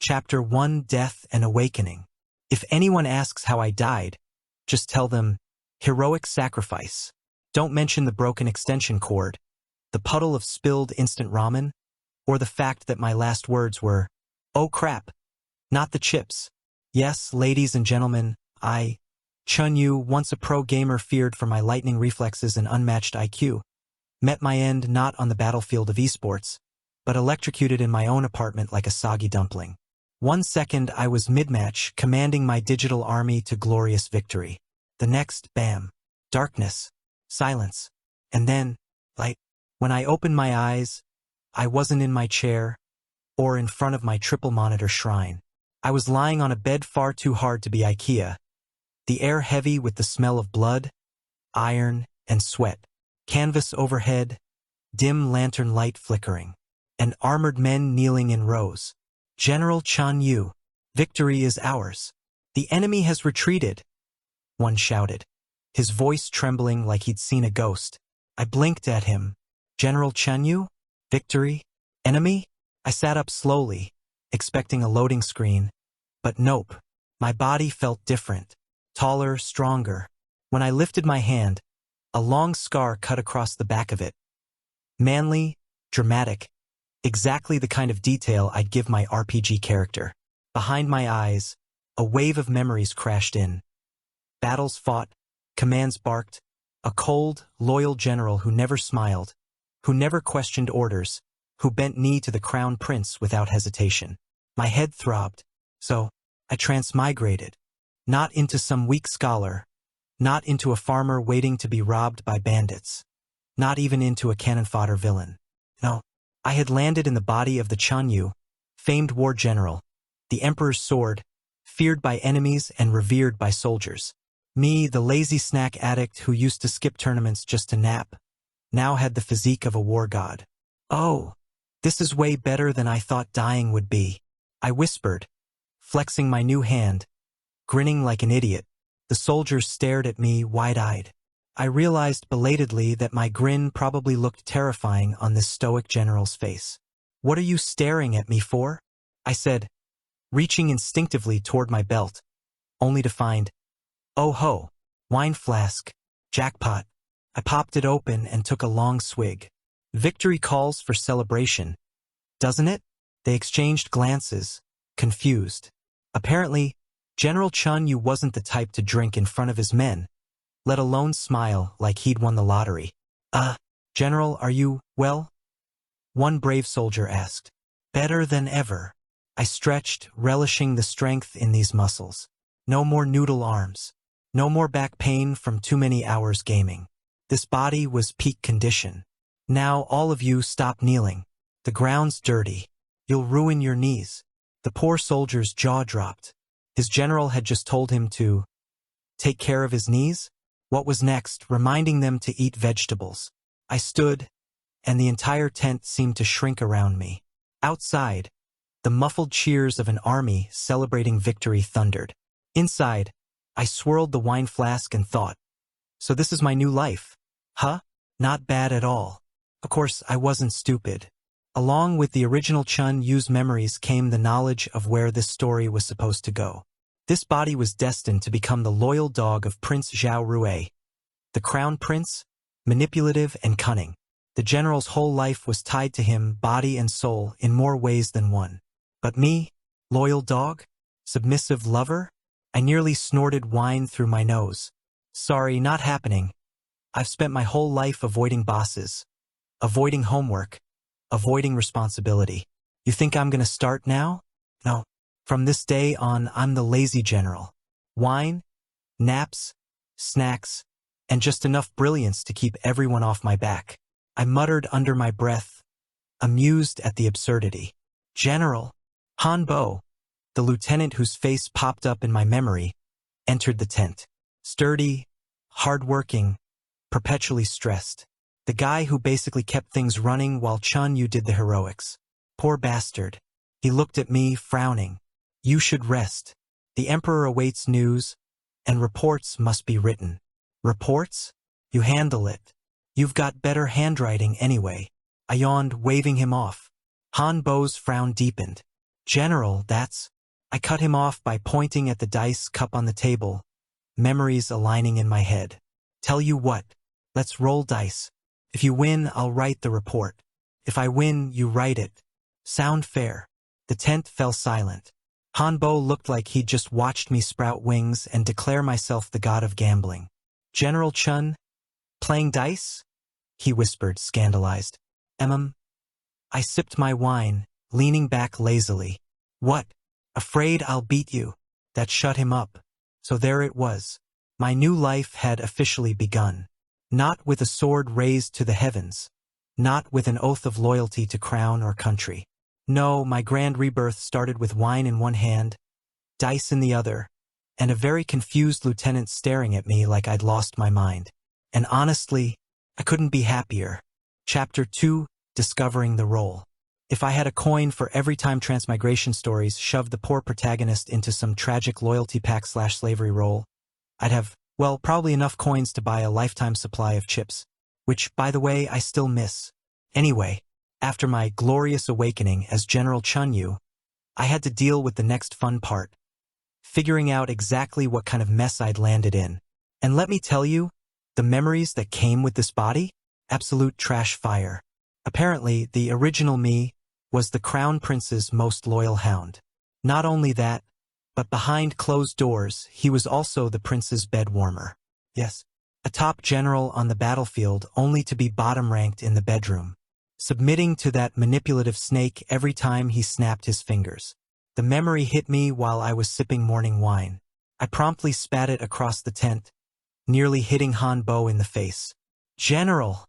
Chapter 1: Death and Awakening. If anyone asks how I died, just tell them, heroic sacrifice. Don't mention the broken extension cord, the puddle of spilled instant ramen, or the fact that my last words were, "Oh crap, not the chips." Yes, ladies and gentlemen, Chun-Yu, once a pro gamer feared for my lightning reflexes and unmatched IQ, met my end not on the battlefield of esports, but electrocuted in my own apartment like a soggy dumpling. 1 second I was mid-match, commanding my digital army to glorious victory. The next, bam, darkness, silence, and then, light. When I opened my eyes, I wasn't in my chair or in front of my triple-monitor shrine. I was lying on a bed far too hard to be IKEA, the air heavy with the smell of blood, iron, and sweat. Canvas overhead, dim lantern light flickering, and armored men kneeling in rows. "General Chun-Yu, victory is ours. The enemy has retreated," one shouted, his voice trembling like he'd seen a ghost. I blinked at him. "General Chun-Yu? Victory? Enemy?" I sat up slowly, expecting a loading screen, but nope. My body felt different, taller, stronger. When I lifted my hand, a long scar cut across the back of it. Manly, dramatic, exactly the kind of detail I'd give my RPG character. Behind my eyes, a wave of memories crashed in. Battles fought, commands barked, a cold, loyal general who never smiled, who never questioned orders, who bent knee to the crown prince without hesitation. My head throbbed. So, I transmigrated. Not into some weak scholar, not into a farmer waiting to be robbed by bandits, not even into a cannon fodder villain. No, I had landed in the body of the Chun-Yu, famed war general, the emperor's sword, feared by enemies and revered by soldiers. Me, the lazy snack addict who used to skip tournaments just to nap, now had the physique of a war god. "Oh, this is way better than I thought dying would be," I whispered, flexing my new hand, grinning like an idiot. The soldiers stared at me wide-eyed. I realized belatedly that my grin probably looked terrifying on this stoic general's face. "What are you staring at me for?" I said, reaching instinctively toward my belt, only to find, oh ho, wine flask, jackpot. I popped it open and took a long swig. Victory calls for celebration, doesn't it? They exchanged glances, confused. Apparently, General Chun-Yu wasn't the type to drink in front of his men, let alone smile like he'd won the lottery. General, are you, well?" one brave soldier asked. "Better than ever." I stretched, relishing the strength in these muscles. No more noodle arms. No more back pain from too many hours gaming. This body was peak condition. "Now all of you stop kneeling. The ground's dirty. You'll ruin your knees." The poor soldier's jaw dropped. His general had just told him to take care of his knees? What was next, reminding them to eat vegetables? I stood, and the entire tent seemed to shrink around me. Outside, the muffled cheers of an army celebrating victory thundered. Inside, I swirled the wine flask and thought, so this is my new life, huh? Not bad at all. Of course, I wasn't stupid. Along with the original Chun-Yu's memories came the knowledge of where this story was supposed to go. This body was destined to become the loyal dog of Prince Zhao Rui, the crown prince, manipulative and cunning. The general's whole life was tied to him, body and soul, in more ways than one. But me, loyal dog, submissive lover? I nearly snorted wine through my nose. Sorry, not happening. I've spent my whole life avoiding bosses, avoiding homework, avoiding responsibility. You think I'm gonna start now? No. From this day on, I'm the lazy general. Wine, naps, snacks, and just enough brilliance to keep everyone off my back. I muttered under my breath, amused at the absurdity. General Hanbo, the lieutenant whose face popped up in my memory, entered the tent. Sturdy, hard-working, perpetually stressed. The guy who basically kept things running while Chun-Yu did the heroics. Poor bastard. He looked at me, frowning. "You should rest. The Emperor awaits news, and reports must be written." "Reports? You handle it. You've got better handwriting anyway." I yawned, waving him off. Han Bo's frown deepened. General, that's... I cut him off by pointing at the dice cup on the table, memories aligning in my head. Tell you what, let's roll dice. If you win, I'll write the report. If I win, you write it. Sound fair? The tent fell silent. Hanbo looked like he'd just watched me sprout wings and declare myself the god of gambling. General Chun, playing dice? He whispered, scandalized. I sipped my wine, leaning back lazily. What? Afraid I'll beat you? That shut him up. So there it was. My new life had officially begun. Not with a sword raised to the heavens. Not with an oath of loyalty to crown or country. No, my grand rebirth started with wine in one hand, dice in the other, and a very confused lieutenant staring at me like I'd lost my mind. And honestly, I couldn't be happier. Chapter 2, Discovering the Role. If I had a coin for every time transmigration stories shoved the poor protagonist into some tragic loyalty pack/slavery role, I'd have, well, probably enough coins to buy a lifetime supply of chips. Which, by the way, I still miss. Anyway, after my glorious awakening as General Chunyu, I had to deal with the next fun part. Figuring out exactly what kind of mess I'd landed in. And let me tell you, the memories that came with this body? Absolute trash fire. Apparently, the original me was the Crown Prince's most loyal hound. Not only that, but behind closed doors, he was also the prince's bed warmer. Yes, a top general on the battlefield only to be bottom-ranked in the bedroom, submitting to that manipulative snake every time he snapped his fingers. The memory hit me while I was sipping morning wine. I promptly spat it across the tent, nearly hitting Hanbo in the face. General,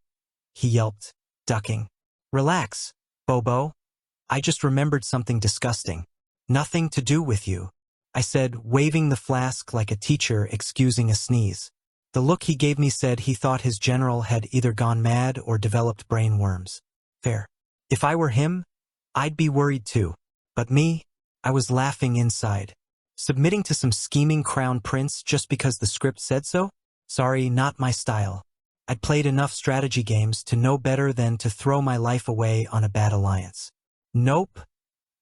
he yelped, ducking. Relax, Bobo. I just remembered something disgusting. Nothing to do with you, I said, waving the flask like a teacher excusing a sneeze. The look he gave me said he thought his general had either gone mad or developed brain worms. Fair. If I were him, I'd be worried too. But me, I was laughing inside. Submitting to some scheming crown prince just because the script said so? Sorry, not my style. I'd played enough strategy games to know better than to throw my life away on a bad alliance. Nope,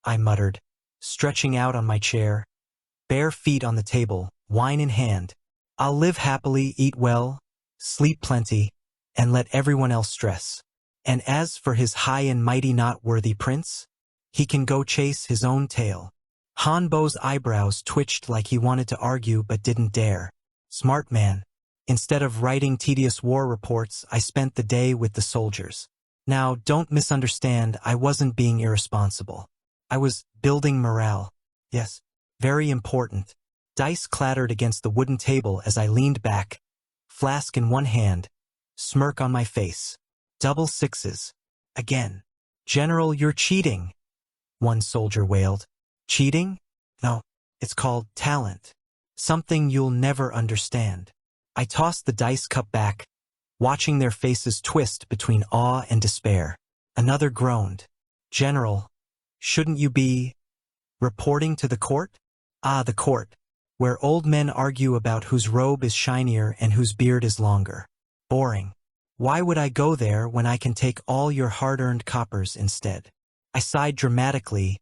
I muttered, stretching out on my chair, bare feet on the table, wine in hand. I'll live happily, eat well, sleep plenty, and let everyone else stress. And as for his high and mighty not worthy prince, he can go chase his own tail. Hanbo's eyebrows twitched like he wanted to argue but didn't dare. Smart man. Instead of writing tedious war reports, I spent the day with the soldiers. Now, don't misunderstand, I wasn't being irresponsible. I was building morale. Yes, very important. Dice clattered against the wooden table as I leaned back, flask in one hand, smirk on my face. Double sixes. Again. General, you're cheating, one soldier wailed. Cheating? No, it's called talent. Something you'll never understand. I tossed the dice cup back, watching their faces twist between awe and despair. Another groaned. General, shouldn't you be reporting to the court? Ah, the court, where old men argue about whose robe is shinier and whose beard is longer. Boring. Why would I go there when I can take all your hard-earned coppers instead? I sighed dramatically,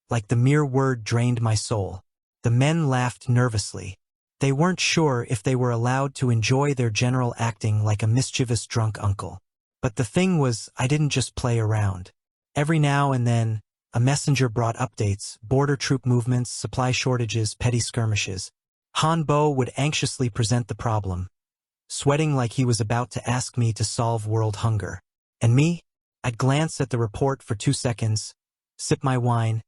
like the mere word drained my soul. The men laughed nervously. They weren't sure if they were allowed to enjoy their general acting like a mischievous drunk uncle. But the thing was, I didn't just play around. Every now and then, a messenger brought updates, border troop movements, supply shortages, petty skirmishes. Hanbo would anxiously present the problem, sweating like he was about to ask me to solve world hunger. And me? I'd glance at the report for 2 seconds, sip my wine,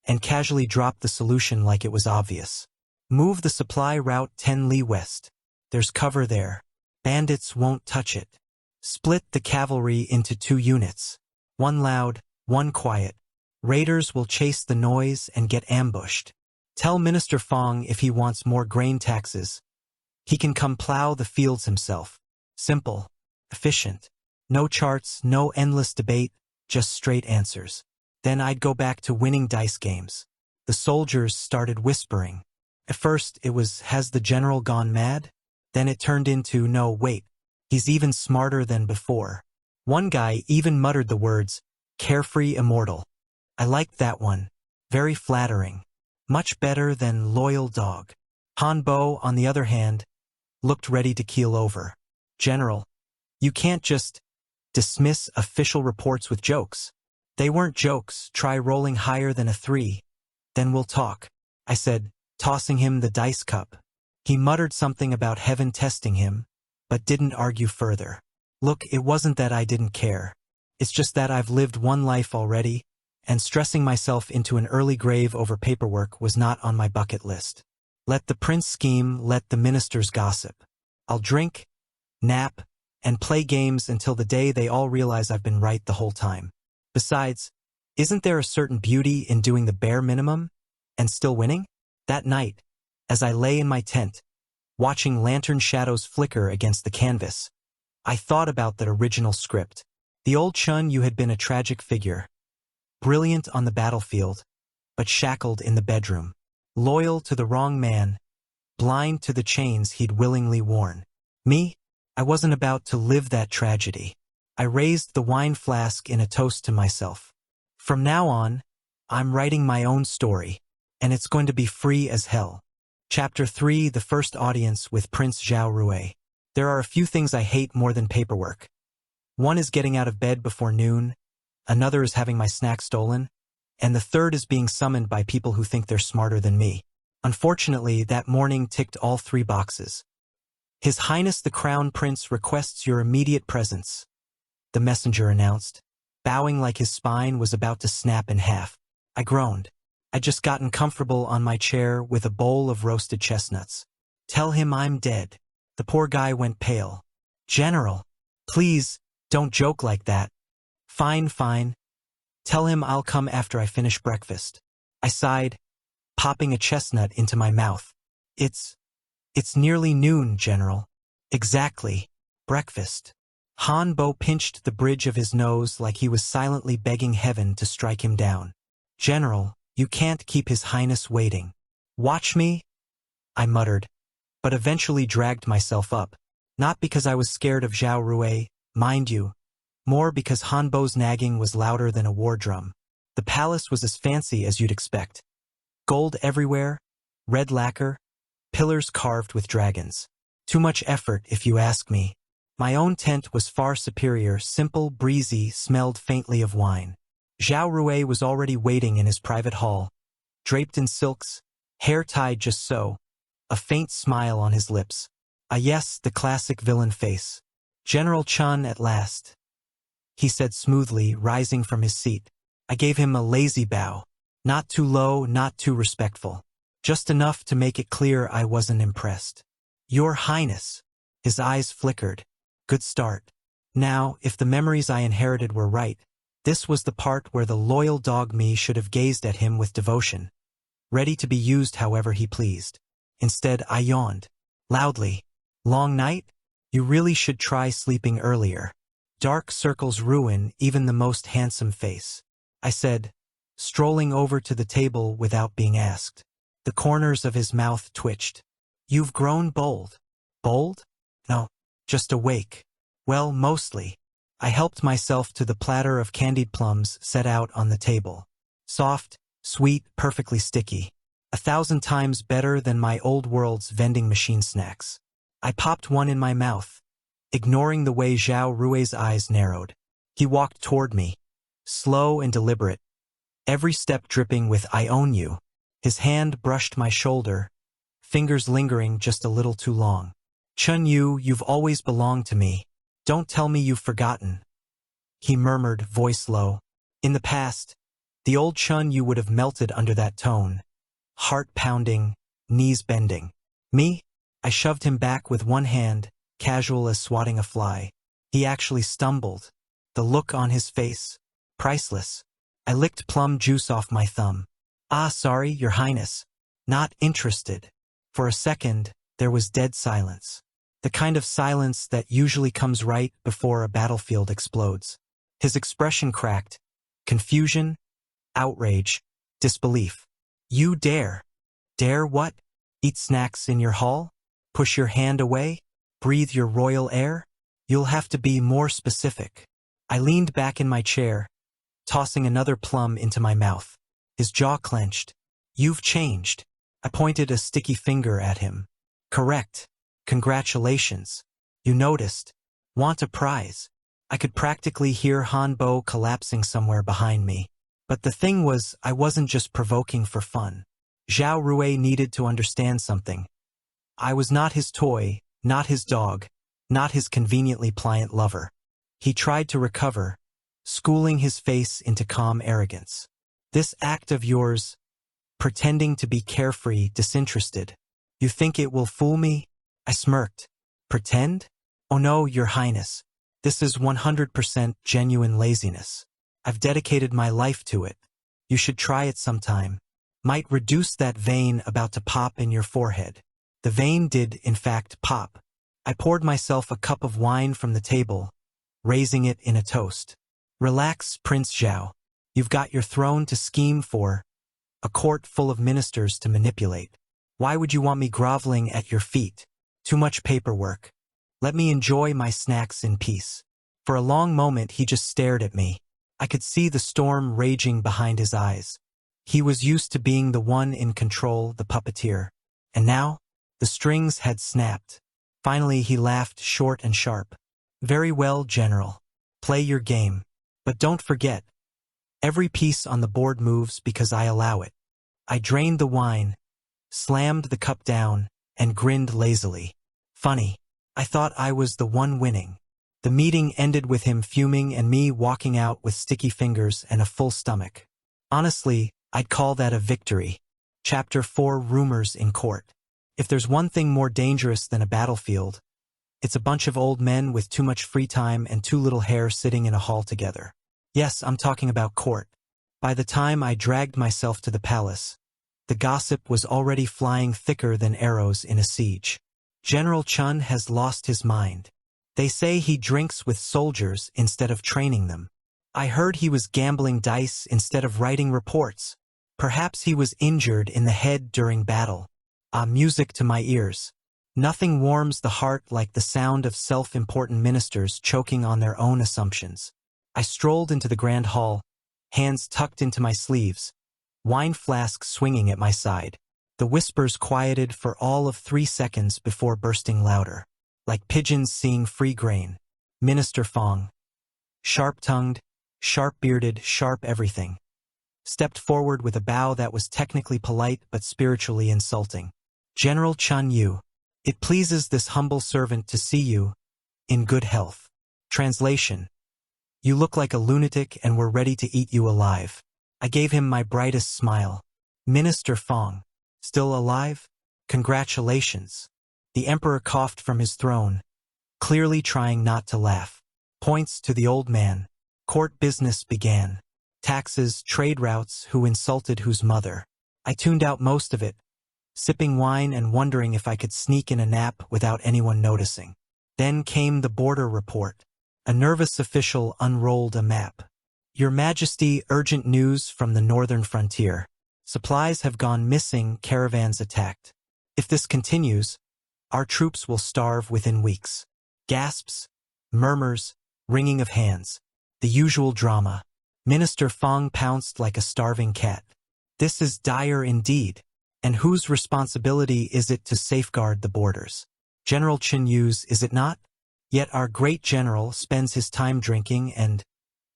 and casually drop the solution like it was obvious. Move the supply route 10 li west. There's cover there. Bandits won't touch it. Split the cavalry into 2 units. One loud, one quiet. Raiders will chase the noise and get ambushed. Tell Minister Fong if he wants more grain taxes, he can come plow the fields himself. Simple. Efficient. No charts, no endless debate, just straight answers. Then I'd go back to winning dice games. The soldiers started whispering. At first it was, has the general gone mad? Then it turned into, no, wait, he's even smarter than before. One guy even muttered the words, carefree immortal. I liked that one. Very flattering. Much better than loyal dog. Hanbo, on the other hand, looked ready to keel over. General, you can't just dismiss official reports with jokes. They weren't jokes. Try rolling higher than a 3. Then we'll talk, I said, tossing him the dice cup. He muttered something about heaven testing him, but didn't argue further. Look, it wasn't that I didn't care. It's just that I've lived one life already, and stressing myself into an early grave over paperwork was not on my bucket list. Let the prince scheme, let the ministers gossip. I'll drink, nap, and play games until the day they all realize I've been right the whole time. Besides, isn't there a certain beauty in doing the bare minimum and still winning? That night, as I lay in my tent, watching lantern shadows flicker against the canvas, I thought about that original script. The old Chun Yu had been a tragic figure, brilliant on the battlefield, but shackled in the bedroom, loyal to the wrong man, blind to the chains he'd willingly worn. Me? I wasn't about to live that tragedy. I raised the wine flask in a toast to myself. From now on, I'm writing my own story, and it's going to be free as hell. Chapter 3: The First Audience with Prince Zhao Rui. There are a few things I hate more than paperwork. One is getting out of bed before noon, another is having my snack stolen, and the third is being summoned by people who think they're smarter than me. Unfortunately, that morning ticked all 3 boxes. His Highness the Crown Prince requests your immediate presence, the messenger announced, bowing like his spine was about to snap in half. I groaned. I'd just gotten comfortable on my chair with a bowl of roasted chestnuts. Tell him I'm dead. The poor guy went pale. General, please, don't joke like that. Fine, fine. Tell him I'll come after I finish breakfast. I sighed, popping a chestnut into my mouth. It's nearly noon, General. Exactly. Breakfast. Hanbo pinched the bridge of his nose like he was silently begging heaven to strike him down. General, you can't keep His Highness waiting. Watch me, I muttered, but eventually dragged myself up. Not because I was scared of Zhao Rui, mind you, more because Hanbo's nagging was louder than a war drum. The palace was as fancy as you'd expect. Gold everywhere, red lacquer, pillars carved with dragons. Too much effort, if you ask me. My own tent was far superior, simple, breezy, smelled faintly of wine. Zhao Rui was already waiting in his private hall, draped in silks, hair tied just so, a faint smile on his lips. Ah yes, the classic villain face. General Chun at last, he said smoothly, rising from his seat. I gave him a lazy bow, not too low, not too respectful, just enough to make it clear I wasn't impressed. Your Highness. His eyes flickered. Good start. Now, if the memories I inherited were right, this was the part where the loyal dog me should have gazed at him with devotion, ready to be used however he pleased. Instead, I yawned, loudly. Long night? You really should try sleeping earlier. Dark circles ruin even the most handsome face, I said, strolling over to the table without being asked. The corners of his mouth twitched. You've grown bold. Bold? No, just awake. Well, mostly. I helped myself to the platter of candied plums set out on the table. Soft, sweet, perfectly sticky. 1,000 times better than my old world's vending machine snacks. I popped one in my mouth, ignoring the way Zhao Rui's eyes narrowed. He walked toward me, slow and deliberate, every step dripping with "I own you." His hand brushed my shoulder, fingers lingering just a little too long. Chun Yu, you've always belonged to me. Don't tell me you've forgotten. He murmured, voice low. In the past, the old Chun Yu would have melted under that tone, heart pounding, knees bending. Me? I shoved him back with one hand, casual as swatting a fly. He actually stumbled. The look on his face, priceless. I licked plum juice off my thumb. Ah, sorry, Your Highness. Not interested. For a second, there was dead silence. The kind of silence that usually comes right before a battlefield explodes. His expression cracked. Confusion, outrage, disbelief. You dare. Dare what? Eat snacks in your hall? Push your hand away? Breathe your royal air? You'll have to be more specific. I leaned back in my chair, tossing another plum into my mouth. His jaw clenched. You've changed. I pointed a sticky finger at him. Correct. Congratulations. You noticed. Want a prize? I could practically hear Hanbo collapsing somewhere behind me. But the thing was, I wasn't just provoking for fun. Zhao Rui needed to understand something. I was not his toy, not his dog, not his conveniently pliant lover. He tried to recover, schooling his face into calm arrogance. This act of yours, pretending to be carefree, disinterested. You think it will fool me? I smirked. Pretend? Oh no, Your Highness. This is 100% genuine laziness. I've dedicated my life to it. You should try it sometime. Might reduce that vein about to pop in your forehead. The vein did, in fact, pop. I poured myself a cup of wine from the table, raising it in a toast. Relax, Prince Zhao. You've got your throne to scheme for, a court full of ministers to manipulate. Why would you want me groveling at your feet? Too much paperwork. Let me enjoy my snacks in peace. For a long moment he just stared at me. I could see the storm raging behind his eyes. He was used to being the one in control, the puppeteer. And now, the strings had snapped. Finally he laughed short and sharp. Very well, General. Play your game. But don't forget, every piece on the board moves because I allow it. I drained the wine, slammed the cup down, and grinned lazily. Funny. I thought I was the one winning. The meeting ended with him fuming and me walking out with sticky fingers and a full stomach. Honestly, I'd call that a victory. Chapter 4: Rumors in Court. If there's one thing more dangerous than a battlefield, it's a bunch of old men with too much free time and too little hair sitting in a hall together. Yes, I'm talking about court. By the time I dragged myself to the palace, the gossip was already flying thicker than arrows in a siege. General Chun has lost his mind. They say he drinks with soldiers instead of training them. I heard he was gambling dice instead of writing reports. Perhaps he was injured in the head during battle. Music to my ears. Nothing warms the heart like the sound of self-important ministers choking on their own assumptions. I strolled into the grand hall, hands tucked into my sleeves, wine flask swinging at my side. The whispers quieted for all of 3 seconds before bursting louder. Like pigeons seeing free grain. Minister Fong, sharp-tongued, sharp-bearded, sharp everything, stepped forward with a bow that was technically polite but spiritually insulting. General Chun Yu, it pleases this humble servant to see you in good health. Translation: you look like a lunatic and we're ready to eat you alive. I gave him my brightest smile. Minister Fong, still alive? Congratulations. The emperor coughed from his throne, clearly trying not to laugh. Points to the old man. Court business began. Taxes, trade routes, who insulted whose mother. I tuned out most of it, sipping wine and wondering if I could sneak in a nap without anyone noticing. Then came the border report. A nervous official unrolled a map. Your Majesty, urgent news from the northern frontier. Supplies have gone missing, caravans attacked. If this continues, our troops will starve within weeks. Gasps, murmurs, wringing of hands. The usual drama. Minister Fong pounced like a starving cat. This is dire indeed. And whose responsibility is it to safeguard the borders? General Chen Yu's, is it not? Yet our great general spends his time drinking and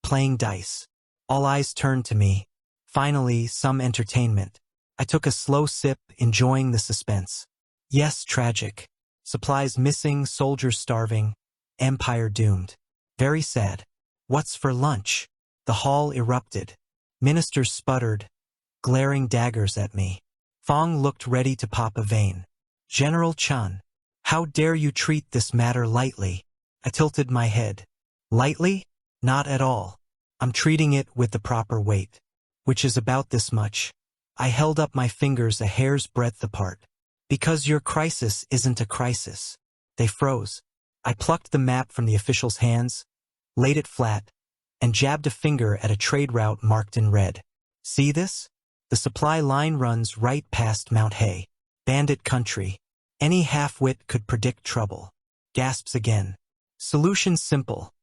playing dice. All eyes turned to me. Finally, some entertainment. I took a slow sip, enjoying the suspense. Yes, tragic. Supplies missing, soldiers starving, empire doomed. Very sad. What's for lunch? The hall erupted. Ministers sputtered, glaring daggers at me. Fong looked ready to pop a vein. General Chun, how dare you treat this matter lightly? I tilted my head. Lightly? Not at all. I'm treating it with the proper weight, which is about this much. I held up my fingers a hair's breadth apart. Because your crisis isn't a crisis. They froze. I plucked the map from the official's hands, laid it flat, and jabbed a finger at a trade route marked in red. See this? The supply line runs right past Mount Hay. Bandit country. Any half-wit could predict trouble. Gasps again. Solution simple.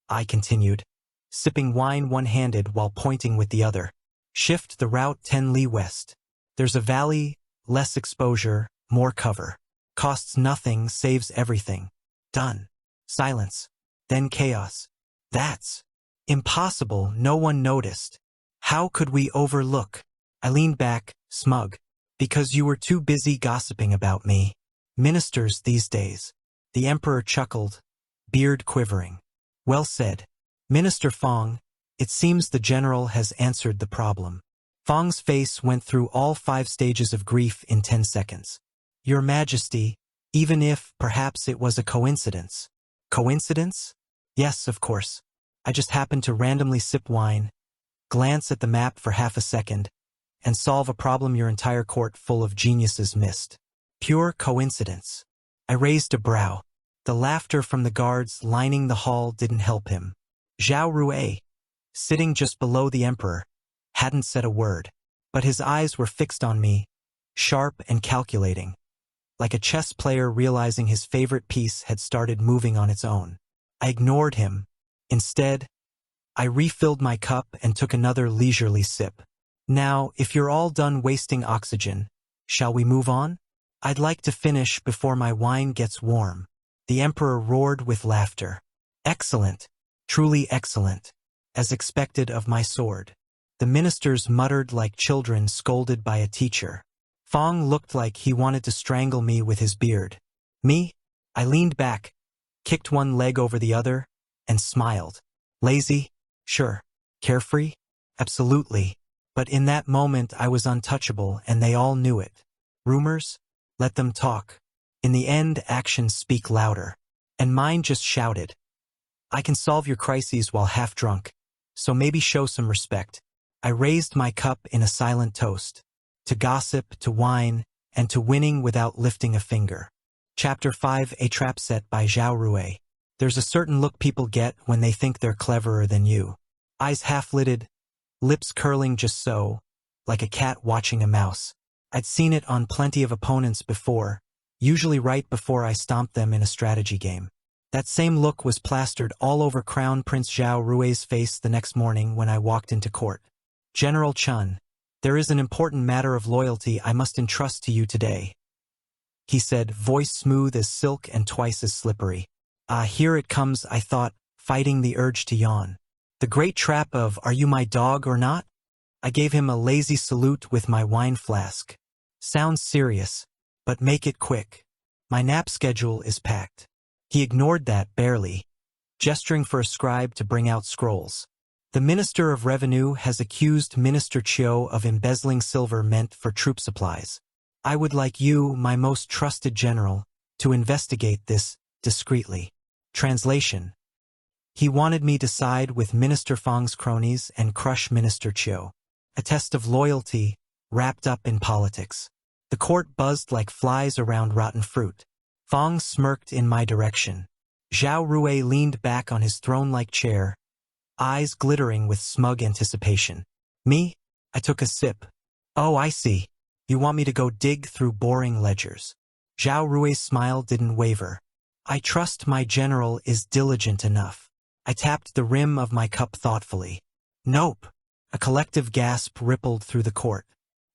I continued, sipping wine one-handed while pointing with the other. Shift the route 10 li west. There's a valley, less exposure, more cover. Costs nothing, saves everything. Done. Silence. Then chaos. That's impossible, no one noticed. How could we overlook? I leaned back, smug. Because you were too busy gossiping about me. Ministers these days. The emperor chuckled, beard quivering. Well said. Minister Fong, it seems the general has answered the problem. Fong's face went through all 5 stages of grief in 10 seconds. Your Majesty, even if, perhaps it was a coincidence. Coincidence? Yes, of course. I just happened to randomly sip wine, glance at the map for half a second, and solve a problem your entire court full of geniuses missed. Pure coincidence. I raised a brow. The laughter from the guards lining the hall didn't help him. Zhao Rui, sitting just below the emperor, hadn't said a word, but his eyes were fixed on me, sharp and calculating, like a chess player realizing his favorite piece had started moving on its own. I ignored him. Instead, I refilled my cup and took another leisurely sip. Now, if you're all done wasting oxygen, shall we move on? I'd like to finish before my wine gets warm. The emperor roared with laughter. Excellent. Truly excellent. As expected of my sword. The ministers muttered like children scolded by a teacher. Fong looked like he wanted to strangle me with his beard. Me? I leaned back, kicked one leg over the other, and smiled. Lazy? Sure. Carefree? Absolutely. But in that moment I was untouchable and they all knew it. Rumors? Let them talk. In the end, actions speak louder. And mine just shouted. I can solve your crises while half drunk, so maybe show some respect. I raised my cup in a silent toast. To gossip, to wine, and to winning without lifting a finger. Chapter 5, A Trap Set by Zhao Rui. There's a certain look people get when they think they're cleverer than you. Eyes half-lidded, lips curling just so, like a cat watching a mouse. I'd seen it on plenty of opponents before, usually right before I stomped them in a strategy game. That same look was plastered all over Crown Prince Zhao Rui's face the next morning when I walked into court. General Chun, there is an important matter of loyalty I must entrust to you today, he said, voice smooth as silk and twice as slippery. Here it comes, I thought, fighting the urge to yawn. The great trap of, are you my dog or not? I gave him a lazy salute with my wine flask. Sounds serious, but make it quick. My nap schedule is packed. He ignored that barely, gesturing for a scribe to bring out scrolls. The Minister of Revenue has accused Minister Chiu of embezzling silver meant for troop supplies. I would like you, my most trusted general, to investigate this discreetly. Translation. He wanted me to side with Minister Fong's cronies and crush Minister Chiu. A test of loyalty, wrapped up in politics. The court buzzed like flies around rotten fruit. Fong smirked in my direction. Zhao Rui leaned back on his throne-like chair, eyes glittering with smug anticipation. Me? I took a sip. Oh, I see. You want me to go dig through boring ledgers. Zhao Rui's smile didn't waver. I trust my general is diligent enough. I tapped the rim of my cup thoughtfully. Nope. A collective gasp rippled through the court.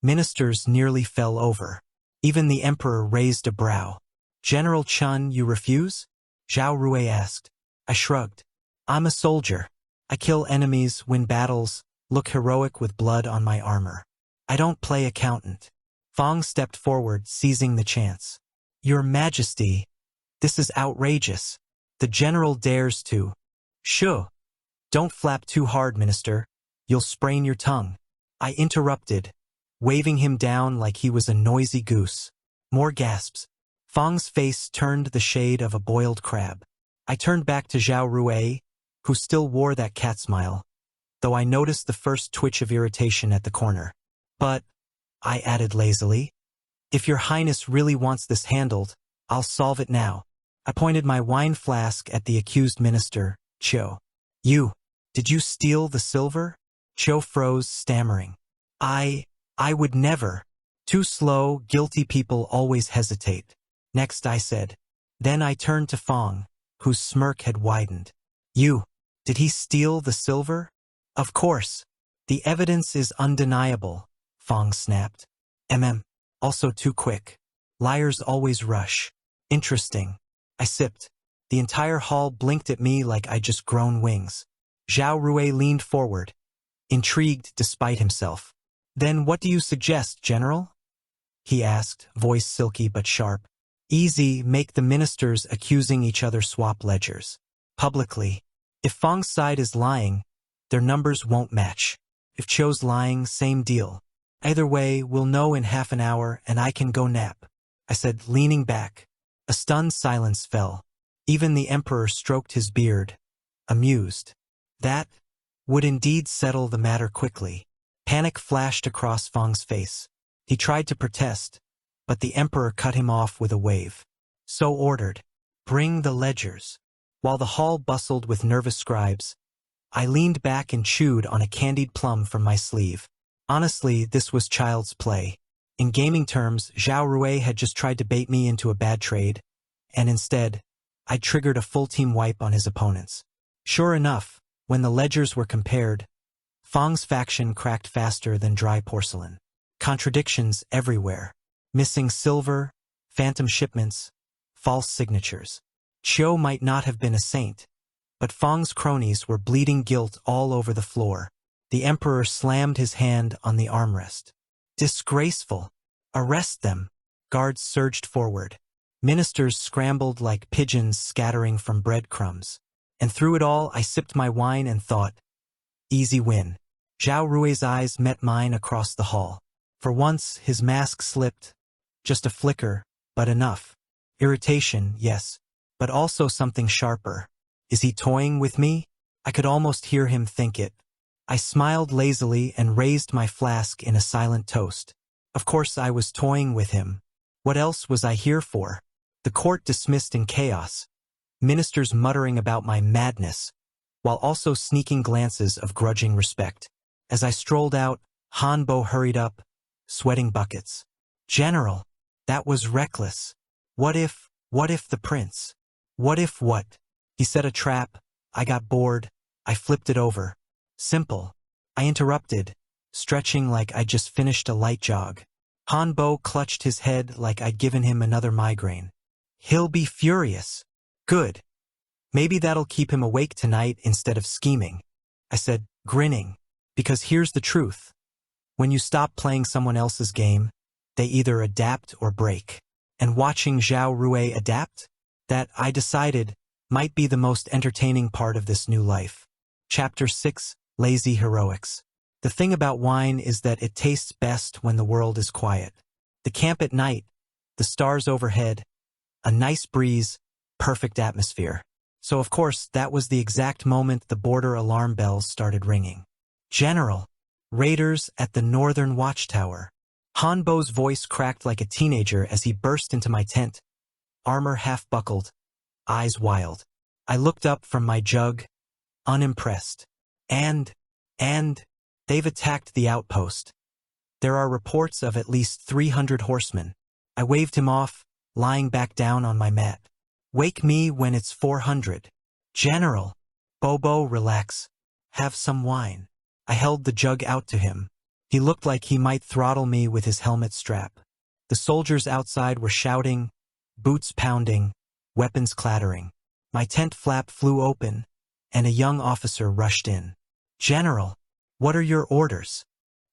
Ministers nearly fell over. Even the emperor raised a brow. General Chun, you refuse? Zhao Rui asked. I shrugged. I'm a soldier. I kill enemies, win battles, look heroic with blood on my armor. I don't play accountant. Fong stepped forward, seizing the chance. Your Majesty, this is outrageous. The general dares to. Shoo. Don't flap too hard, minister. You'll sprain your tongue. I interrupted, waving him down like he was a noisy goose. More gasps. Fong's face turned the shade of a boiled crab. I turned back to Zhao Rui, who still wore that cat smile, though I noticed the first twitch of irritation at the corner. But, I added lazily, if your highness really wants this handled, I'll solve it now. I pointed my wine flask at the accused minister, Chiu. Did you steal the silver? Chiu froze, stammering. I would never. Too slow, guilty people always hesitate. Next I said. Then I turned to Fong, whose smirk had widened. Did he steal the silver? Of course. The evidence is undeniable, Fong snapped. Also too quick. Liars always rush. Interesting. I sipped. The entire hall blinked at me like I'd just grown wings. Zhao Rui leaned forward, intrigued despite himself. Then what do you suggest, General? He asked, voice silky but sharp. Easy, make the ministers accusing each other swap ledgers. Publicly. If Fong's side is lying, their numbers won't match. If Chou's lying, same deal. Either way, we'll know in half an hour and I can go nap, I said, leaning back. A stunned silence fell. Even the Emperor stroked his beard, amused. That would indeed settle the matter quickly. Panic flashed across Fong's face. He tried to protest, but the Emperor cut him off with a wave. So ordered. Bring the ledgers. While the hall bustled with nervous scribes, I leaned back and chewed on a candied plum from my sleeve. Honestly, this was child's play. In gaming terms, Zhao Rui had just tried to bait me into a bad trade, and instead, I triggered a full-team wipe on his opponents. Sure enough, when the ledgers were compared, Fong's faction cracked faster than dry porcelain. Contradictions everywhere. Missing silver, phantom shipments, false signatures. Chou might not have been a saint, but Fong's cronies were bleeding guilt all over the floor. The Emperor slammed his hand on the armrest. Disgraceful. Arrest them. Guards surged forward. Ministers scrambled like pigeons scattering from breadcrumbs. And through it all, I sipped my wine and thought, easy win. Zhao Rui's eyes met mine across the hall. For once, his mask slipped. Just a flicker, but enough. Irritation, yes, but also something sharper. Is he toying with me? I could almost hear him think it. I smiled lazily and raised my flask in a silent toast. Of course I was toying with him. What else was I here for? The court dismissed in chaos, ministers muttering about my madness, while also sneaking glances of grudging respect. As I strolled out, Han Bo hurried up, sweating buckets. General, that was reckless. What if the prince? What if what? He set a trap, I got bored, I flipped it over. Simple. I interrupted, stretching like I'd just finished a light jog. Han Bo clutched his head like I'd given him another migraine. He'll be furious. Good. Maybe that'll keep him awake tonight instead of scheming, I said, grinning. Because here's the truth. When you stop playing someone else's game, they either adapt or break. And watching Zhao Rui adapt, that, I decided, might be the most entertaining part of this new life. Chapter 6, Lazy Heroics. The thing about wine is that it tastes best when the world is quiet. The camp at night, the stars overhead, a nice breeze, perfect atmosphere. So of course, that was the exact moment the border alarm bells started ringing. General, raiders at the northern watchtower. Han Bo's voice cracked like a teenager as he burst into my tent, armor half-buckled, eyes wild. I looked up from my jug, unimpressed. And they've attacked the outpost. There are reports of at least 300 horsemen. I waved him off, lying back down on my mat. Wake me when it's 400. General. Bobo, relax. Have some wine. I held the jug out to him. He looked like he might throttle me with his helmet strap. The soldiers outside were shouting, boots pounding, weapons clattering. My tent flap flew open, and a young officer rushed in. General, what are your orders?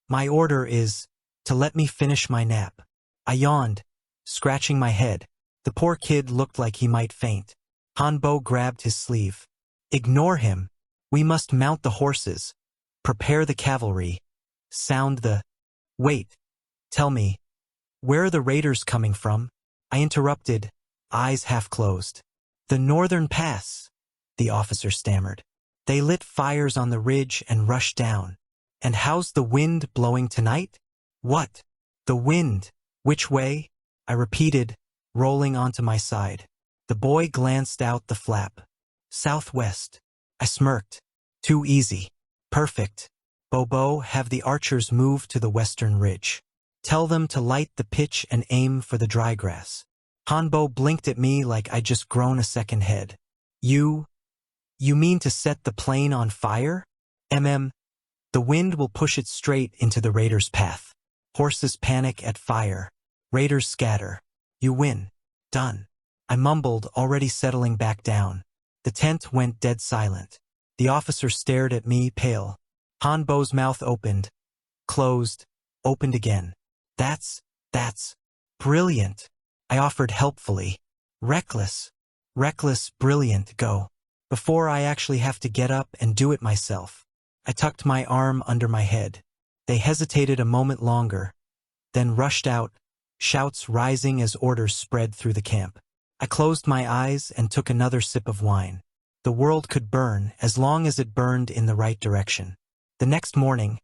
My order is to let me finish my nap. I yawned, scratching my head. The poor kid looked like he might faint. Han Bo grabbed his sleeve. Ignore him. We must mount the horses. Prepare the cavalry. Sound the... Wait. Tell me. Where are the raiders coming from? I interrupted, eyes half closed. The northern pass, the officer stammered. They lit fires on the ridge and rushed down. And how's the wind blowing tonight? What? The wind. Which way? I repeated, rolling onto my side. The boy glanced out the flap. Southwest. I smirked. Too easy. Perfect. Bobo, have the archers move to the western ridge. Tell them to light the pitch and aim for the dry grass. Han Bo blinked at me like I'd just grown a second head. You mean to set the plain on fire? The The wind will push it straight into the raiders' path. Horses panic at fire. Raiders scatter. You win. Done. I mumbled, already settling back down. The tent went dead silent. The officer stared at me, pale. Han Bo's mouth opened, closed, opened again. That's brilliant. I offered helpfully. Reckless, brilliant, go. Before I actually have to get up and do it myself. I tucked my arm under my head. They hesitated a moment longer, then rushed out, shouts rising as orders spread through the camp. I closed my eyes and took another sip of wine. The world could burn as long as it burned in the right direction. The next morning,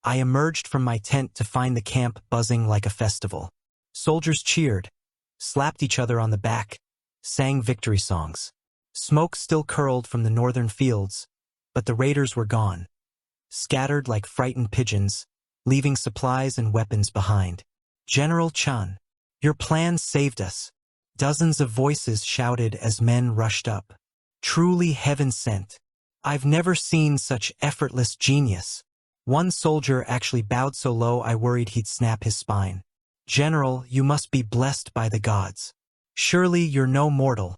I emerged from my tent to find the camp buzzing like a festival. Soldiers cheered, slapped each other on the back, sang victory songs. Smoke still curled from the northern fields, but the raiders were gone, scattered like frightened pigeons, leaving supplies and weapons behind. General Chun, your plan saved us. Dozens of voices shouted as men rushed up. Truly heaven sent. I've never seen such effortless genius. One soldier actually bowed so low I worried he'd snap his spine. General, you must be blessed by the gods. Surely you're no mortal.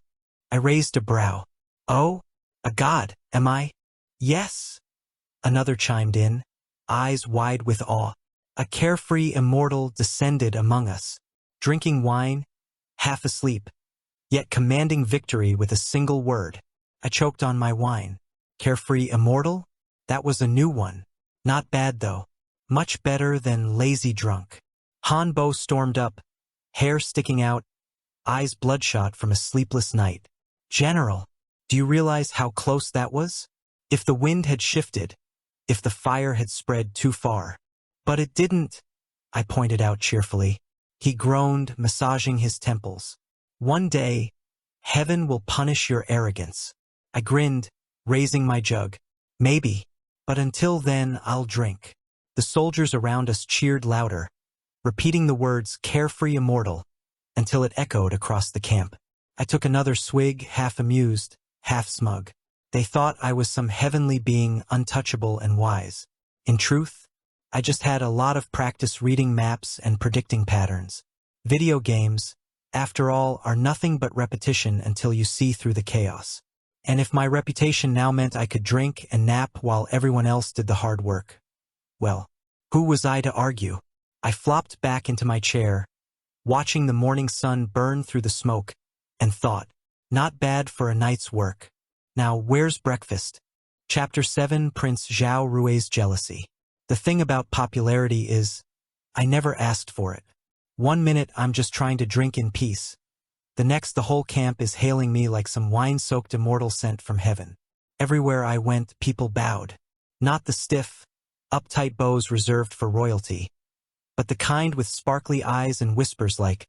I raised a brow. Oh, a god, am I? Yes. Another chimed in, eyes wide with awe. A carefree immortal descended among us, drinking wine, half asleep, yet commanding victory with a single word. I choked on my wine. Carefree immortal? That was a new one. Not bad though. Much better than lazy drunk. Han Bo stormed up, hair sticking out, eyes bloodshot from a sleepless night. General, do you realize how close that was? If the wind had shifted, if the fire had spread too far. But it didn't, I pointed out cheerfully. He groaned, massaging his temples. One day, heaven will punish your arrogance. I grinned, raising my jug. Maybe, but until then I'll drink. The soldiers around us cheered louder, repeating the words carefree immortal, until it echoed across the camp. I took another swig, half amused, half smug. They thought I was some heavenly being, untouchable and wise. In truth, I just had a lot of practice reading maps and predicting patterns. Video games, after all, are nothing but repetition until you see through the chaos. And if my reputation now meant I could drink and nap while everyone else did the hard work, well, who was I to argue? I flopped back into my chair, watching the morning sun burn through the smoke, and thought, not bad for a night's work. Now, where's breakfast? Chapter 7, Prince Zhao Rui's Jealousy. The thing about popularity is, I never asked for it. One minute I'm just trying to drink in peace. The next the whole camp is hailing me like some wine-soaked immortal sent from heaven. Everywhere I went, people bowed. Not the stiff, uptight bows reserved for royalty, but the kind with sparkly eyes and whispers like,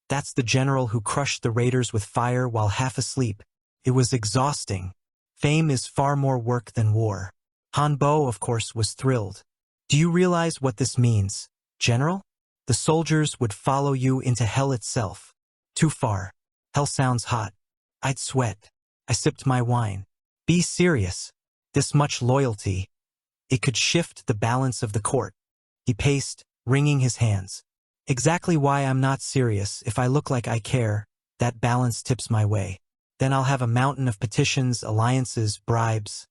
that's the general who crushed the raiders with fire while half asleep. It was exhausting. Fame is far more work than war. Han Bo, of course, was thrilled. Do you realize what this means, General? The soldiers would follow you into hell itself. Too far. Hell sounds hot. I'd sweat. I sipped my wine. Be serious. This much loyalty. It could shift the balance of the court. He paced, wringing his hands. Exactly why I'm not serious. If I look like I care, that balance tips my way. Then I'll have a mountain of petitions, alliances, bribes.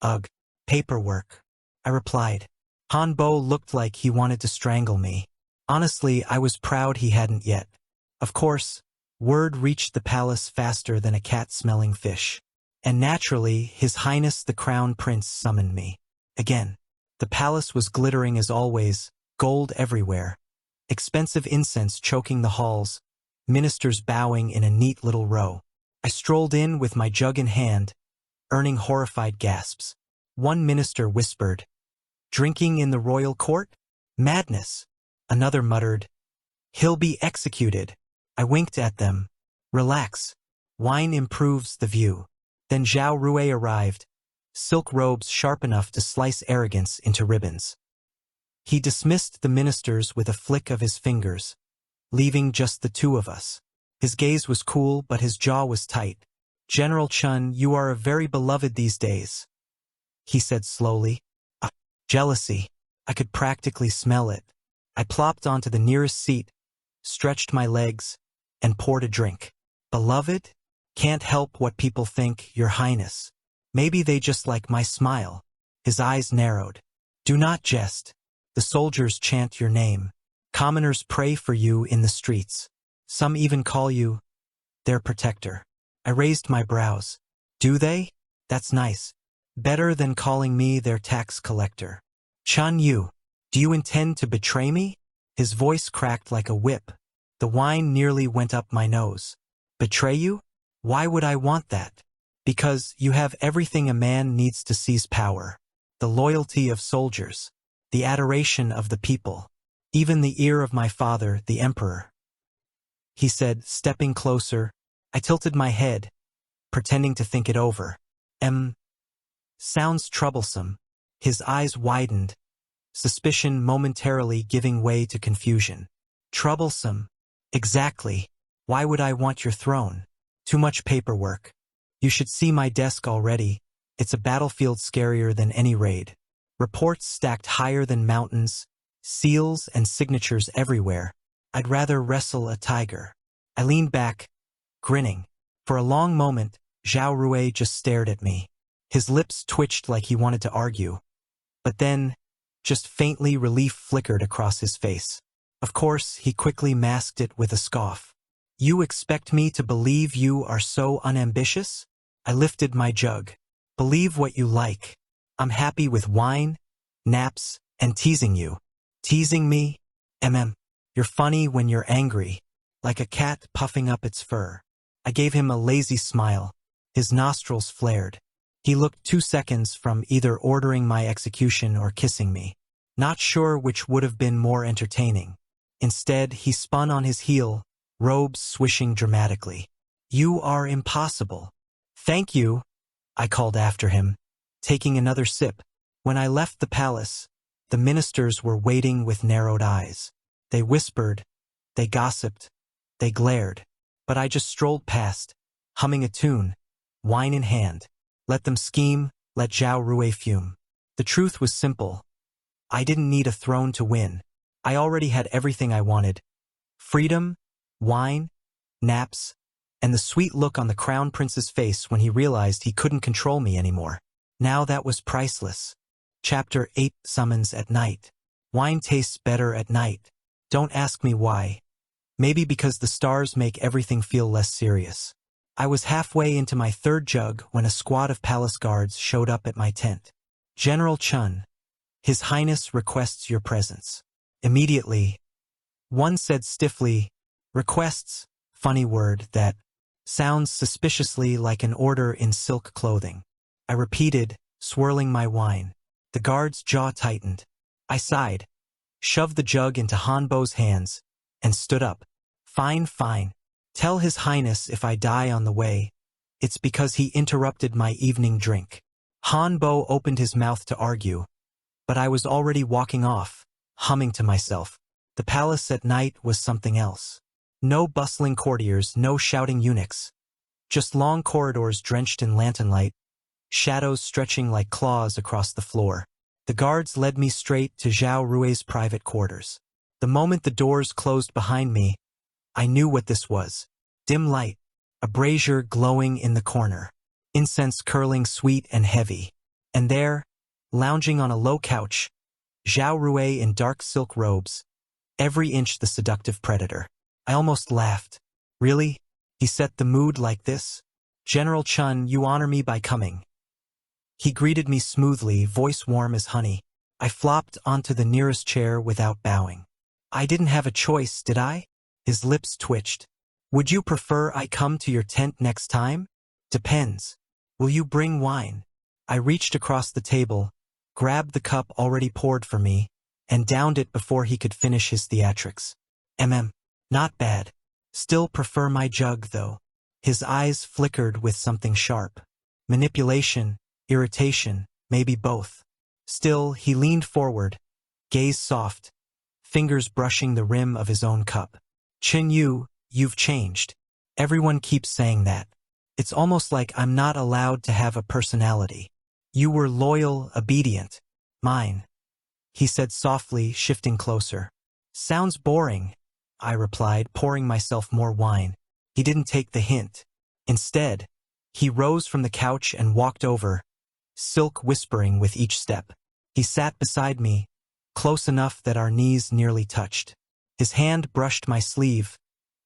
Ugh. Paperwork. I replied. Han Bo looked like he wanted to strangle me. Honestly, I was proud he hadn't yet. Of course, word reached the palace faster than a cat smelling fish. And naturally, His Highness the Crown Prince summoned me. Again. The palace was glittering as always, gold everywhere. Expensive incense choking the halls, ministers bowing in a neat little row. I strolled in with my jug in hand, earning horrified gasps. One minister whispered, "Drinking in the royal court? Madness." Another muttered, "He'll be executed." I winked at them. Relax. Wine improves the view. Then Zhao Rui arrived, silk robes sharp enough to slice arrogance into ribbons. He dismissed the ministers with a flick of his fingers, leaving just the two of us. His gaze was cool, but his jaw was tight. "General Chun, you are very beloved these days," he said slowly. Jealousy. I could practically smell it. I plopped onto the nearest seat, stretched my legs, and poured a drink. Beloved? Can't help what people think, Your Highness. Maybe they just like my smile. His eyes narrowed. Do not jest. The soldiers chant your name. Commoners pray for you in the streets. Some even call you their protector. I raised my brows. Do they? That's nice. Better than calling me their tax collector. Chun Yu, do you intend to betray me? His voice cracked like a whip. The wine nearly went up my nose. Betray you? Why would I want that? Because you have everything a man needs to seize power. The loyalty of soldiers. The adoration of the people. Even the ear of my father, the emperor. He said, stepping closer. I tilted my head, pretending to think it over. Sounds troublesome. His eyes widened, suspicion momentarily giving way to confusion. Troublesome? Exactly. Why would I want your throne? Too much paperwork. You should see my desk already. It's a battlefield scarier than any raid. Reports stacked higher than mountains, seals and signatures everywhere. I'd rather wrestle a tiger. I leaned back, grinning. For a long moment, Zhao Rui just stared at me. His lips twitched like he wanted to argue. But then, just faintly relief flickered across his face. Of course, he quickly masked it with a scoff. You expect me to believe you are so unambitious? I lifted my jug. Believe what you like. I'm happy with wine, naps, and teasing you. Teasing me? You're funny when you're angry, like a cat puffing up its fur. I gave him a lazy smile. His nostrils flared. He looked 2 seconds from either ordering my execution or kissing me. Not sure which would have been more entertaining. Instead, he spun on his heel, robes swishing dramatically. You are impossible. Thank you, I called after him, taking another sip. When I left the palace, the ministers were waiting with narrowed eyes. They whispered, they gossiped, they glared. But I just strolled past, humming a tune, wine in hand. Let them scheme, let Zhao Rui fume. The truth was simple. I didn't need a throne to win. I already had everything I wanted. Freedom, wine, naps, and the sweet look on the crown prince's face when he realized he couldn't control me anymore. Now that was priceless. Chapter 8 Summons at Night. Wine tastes better at night. Don't ask me why. Maybe because the stars make everything feel less serious. I was halfway into my third jug when a squad of palace guards showed up at my tent. General Chun, His Highness requests your presence. Immediately, one said stiffly, requests, funny word that sounds suspiciously like an order in silk clothing. I repeated, swirling my wine. The guard's jaw tightened. I sighed, shoved the jug into Hanbo's hands, and stood up. Fine, fine. Tell His Highness if I die on the way, it's because he interrupted my evening drink. Hanbo opened his mouth to argue, but I was already walking off, humming to myself. The palace at night was something else. No bustling courtiers, no shouting eunuchs. Just long corridors drenched in lantern light, shadows stretching like claws across the floor. The guards led me straight to Zhao Rui's private quarters. The moment the doors closed behind me, I knew what this was. Dim light, a brazier glowing in the corner, incense curling sweet and heavy. And there, lounging on a low couch, Zhao Rui in dark silk robes, every inch the seductive predator. I almost laughed. Really? He set the mood like this? General Chun, you honor me by coming. He greeted me smoothly, voice warm as honey. I flopped onto the nearest chair without bowing. I didn't have a choice, did I? His lips twitched. Would you prefer I come to your tent next time? Depends. Will you bring wine? I reached across the table, grabbed the cup already poured for me, and downed it before he could finish his theatrics. Not bad. Still prefer my jug, though. His eyes flickered with something sharp. Manipulation, irritation, maybe both. Still, he leaned forward, gaze soft, fingers brushing the rim of his own cup. Chin Yu, you've changed. Everyone keeps saying that. It's almost like I'm not allowed to have a personality. You were loyal, obedient. Mine. he said softly, shifting closer. Sounds boring, I replied, pouring myself more wine. He didn't take the hint. Instead, he rose from the couch and walked over, silk whispering with each step. He sat beside me, close enough that our knees nearly touched. His hand brushed my sleeve,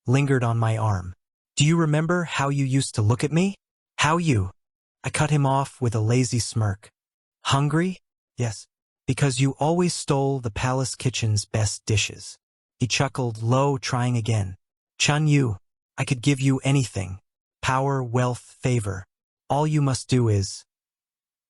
lingered on my arm. Do you remember how you used to look at me? How you? I cut him off with a lazy smirk. Hungry? Yes. Because you always stole the palace kitchen's best dishes. He chuckled low, trying again. Chun Yu, I could give you anything. Power, wealth, favor. All you must do is...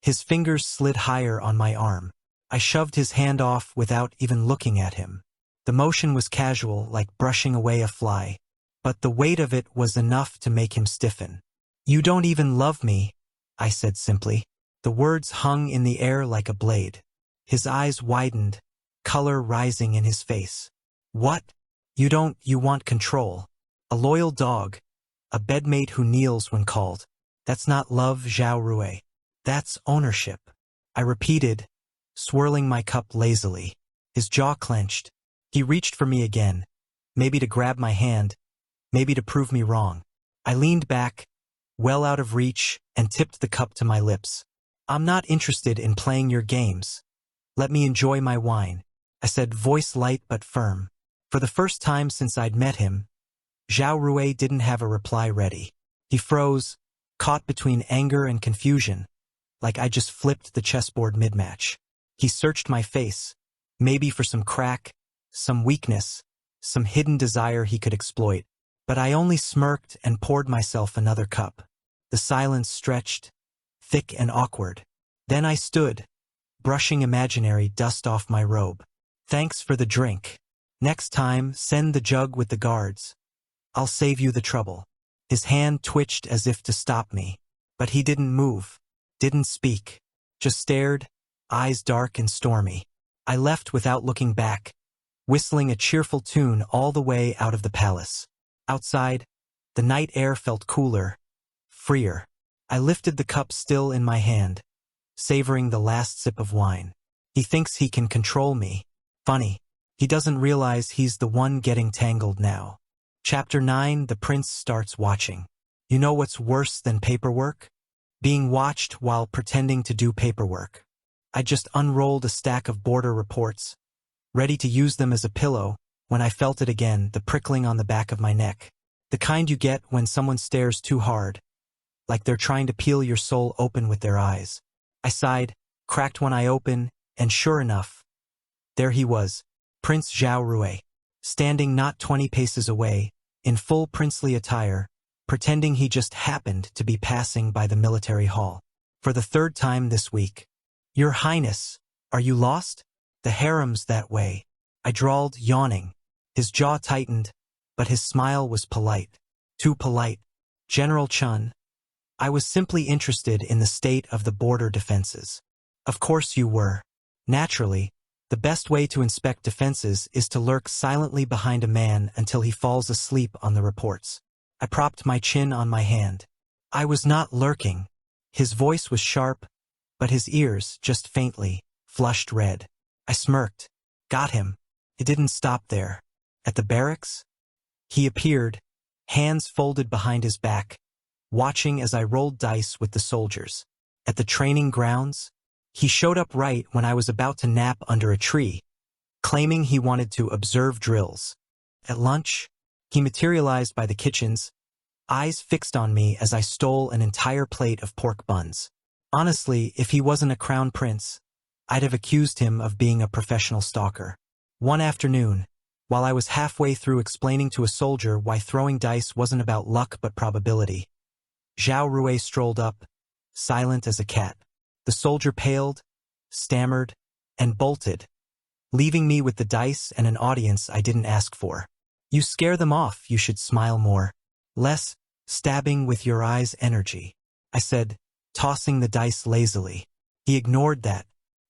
His fingers slid higher on my arm. I shoved his hand off without even looking at him. The motion was casual, like brushing away a fly, but the weight of it was enough to make him stiffen. You don't even love me, I said simply. The words hung in the air like a blade. His eyes widened, color rising in his face. What? You want control. A loyal dog, a bedmate who kneels when called. That's not love, Zhao Rui. That's ownership. I repeated, swirling my cup lazily. His jaw clenched. He reached for me again, maybe to grab my hand, maybe to prove me wrong. I leaned back, well out of reach, and tipped the cup to my lips. I'm not interested in playing your games. Let me enjoy my wine, I said, voice light but firm. For the first time since I'd met him, Zhao Rui didn't have a reply ready. He froze, caught between anger and confusion, like I just flipped the chessboard mid-match. He searched my face, maybe for some crack, some weakness, some hidden desire he could exploit. But I only smirked and poured myself another cup. The silence stretched, thick and awkward. Then I stood, brushing imaginary dust off my robe. Thanks for the drink. Next time, send the jug with the guards. I'll save you the trouble. His hand twitched as if to stop me, but he didn't move, didn't speak, just stared, eyes dark and stormy. I left without looking back, whistling a cheerful tune all the way out of the palace. Outside, the night air felt cooler, freer. I lifted the cup still in my hand, savoring the last sip of wine. He thinks he can control me. Funny, he doesn't realize he's the one getting tangled now. Chapter 9, the prince starts watching. You know what's worse than paperwork? Being watched while pretending to do paperwork. I just unrolled a stack of border reports, ready to use them as a pillow, when I felt it again, the prickling on the back of my neck. The kind you get when someone stares too hard, like they're trying to peel your soul open with their eyes. I sighed, cracked one eye open, and sure enough, there he was, Prince Zhao Rui, standing not 20 paces away, in full princely attire, pretending he just happened to be passing by the military hall. For the third time this week. Your Highness, are you lost? The harem's that way, I drawled, yawning. His jaw tightened, but his smile was polite. Too polite. General Chun, I was simply interested in the state of the border defenses. Of course you were. Naturally, the best way to inspect defenses is to lurk silently behind a man until he falls asleep on the reports. I propped my chin on my hand. I was not lurking. His voice was sharp, but his ears, just faintly, flushed red. I smirked. Got him. It didn't stop there. At the barracks? He appeared, hands folded behind his back, watching as I rolled dice with the soldiers. At the training grounds? He showed up right when I was about to nap under a tree, claiming he wanted to observe drills. At lunch, he materialized by the kitchens, eyes fixed on me as I stole an entire plate of pork buns. Honestly, if he wasn't a crown prince, I'd have accused him of being a professional stalker. One afternoon, while I was halfway through explaining to a soldier why throwing dice wasn't about luck but probability, Zhao Rui strolled up, silent as a cat. The soldier paled, stammered, and bolted, leaving me with the dice and an audience I didn't ask for. You scare them off, you should smile more. Less stabbing with your eyes energy, I said, tossing the dice lazily. He ignored that.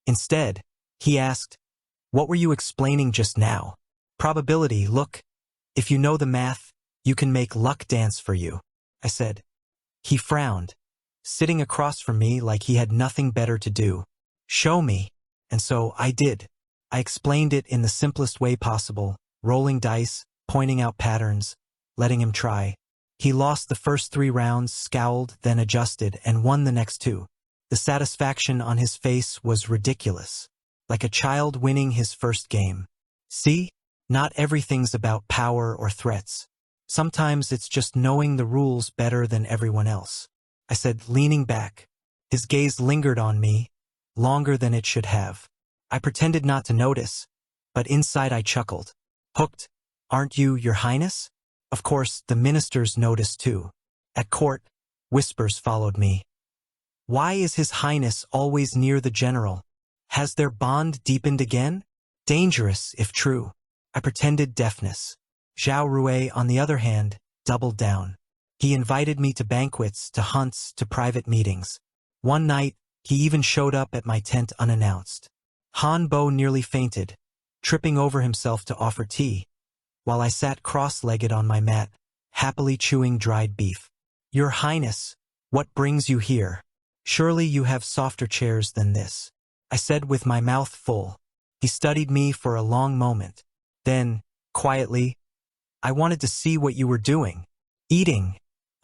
Instead, he asked, what were you explaining just now? Probability, look. If you know the math, you can make luck dance for you, I said. He frowned, sitting across from me like he had nothing better to do. Show me. And so I did. I explained it in the simplest way possible, rolling dice, pointing out patterns, letting him try. He lost the first 3 rounds, scowled, then adjusted, and won the next 2. The satisfaction on his face was ridiculous, like a child winning his first game. See? Not everything's about power or threats. Sometimes it's just knowing the rules better than everyone else, I said, leaning back. His gaze lingered on me, longer than it should have. I pretended not to notice, but inside I chuckled. Hooked, aren't you, Your Highness? Of course, the ministers noticed too. At court, whispers followed me. Why is His Highness always near the general? Has their bond deepened again? Dangerous, if true. I pretended deafness. Zhao Rui, on the other hand, doubled down. He invited me to banquets, to hunts, to private meetings. One night, he even showed up at my tent unannounced. Han Bo nearly fainted, tripping over himself to offer tea, while I sat cross-legged on my mat, happily chewing dried beef. Your Highness, what brings you here? Surely you have softer chairs than this, I said with my mouth full. He studied me for a long moment. Then, quietly, I wanted to see what you were doing. Eating,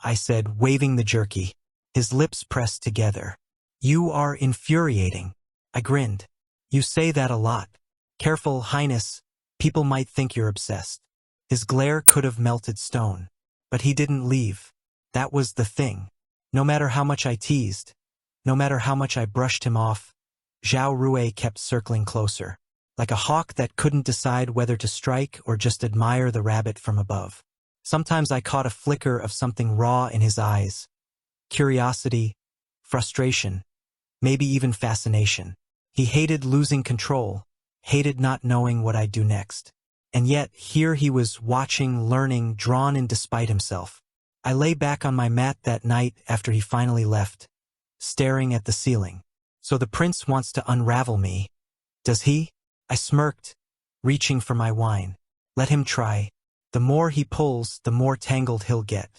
I said, waving the jerky. His lips pressed together. You are infuriating. I grinned. You say that a lot. Careful, Highness. People might think you're obsessed. His glare could have melted stone. But he didn't leave. That was the thing. No matter how much I teased, no matter how much I brushed him off, Zhao Rui kept circling closer, like a hawk that couldn't decide whether to strike or just admire the rabbit from above. Sometimes I caught a flicker of something raw in his eyes. Curiosity, frustration, maybe even fascination. He hated losing control, hated not knowing what I'd do next. And yet, here he was watching, learning, drawn in despite himself. I lay back on my mat that night after he finally left, staring at the ceiling. So the prince wants to unravel me, does he? I smirked, reaching for my wine. Let him try. The more he pulls, the more tangled he'll get.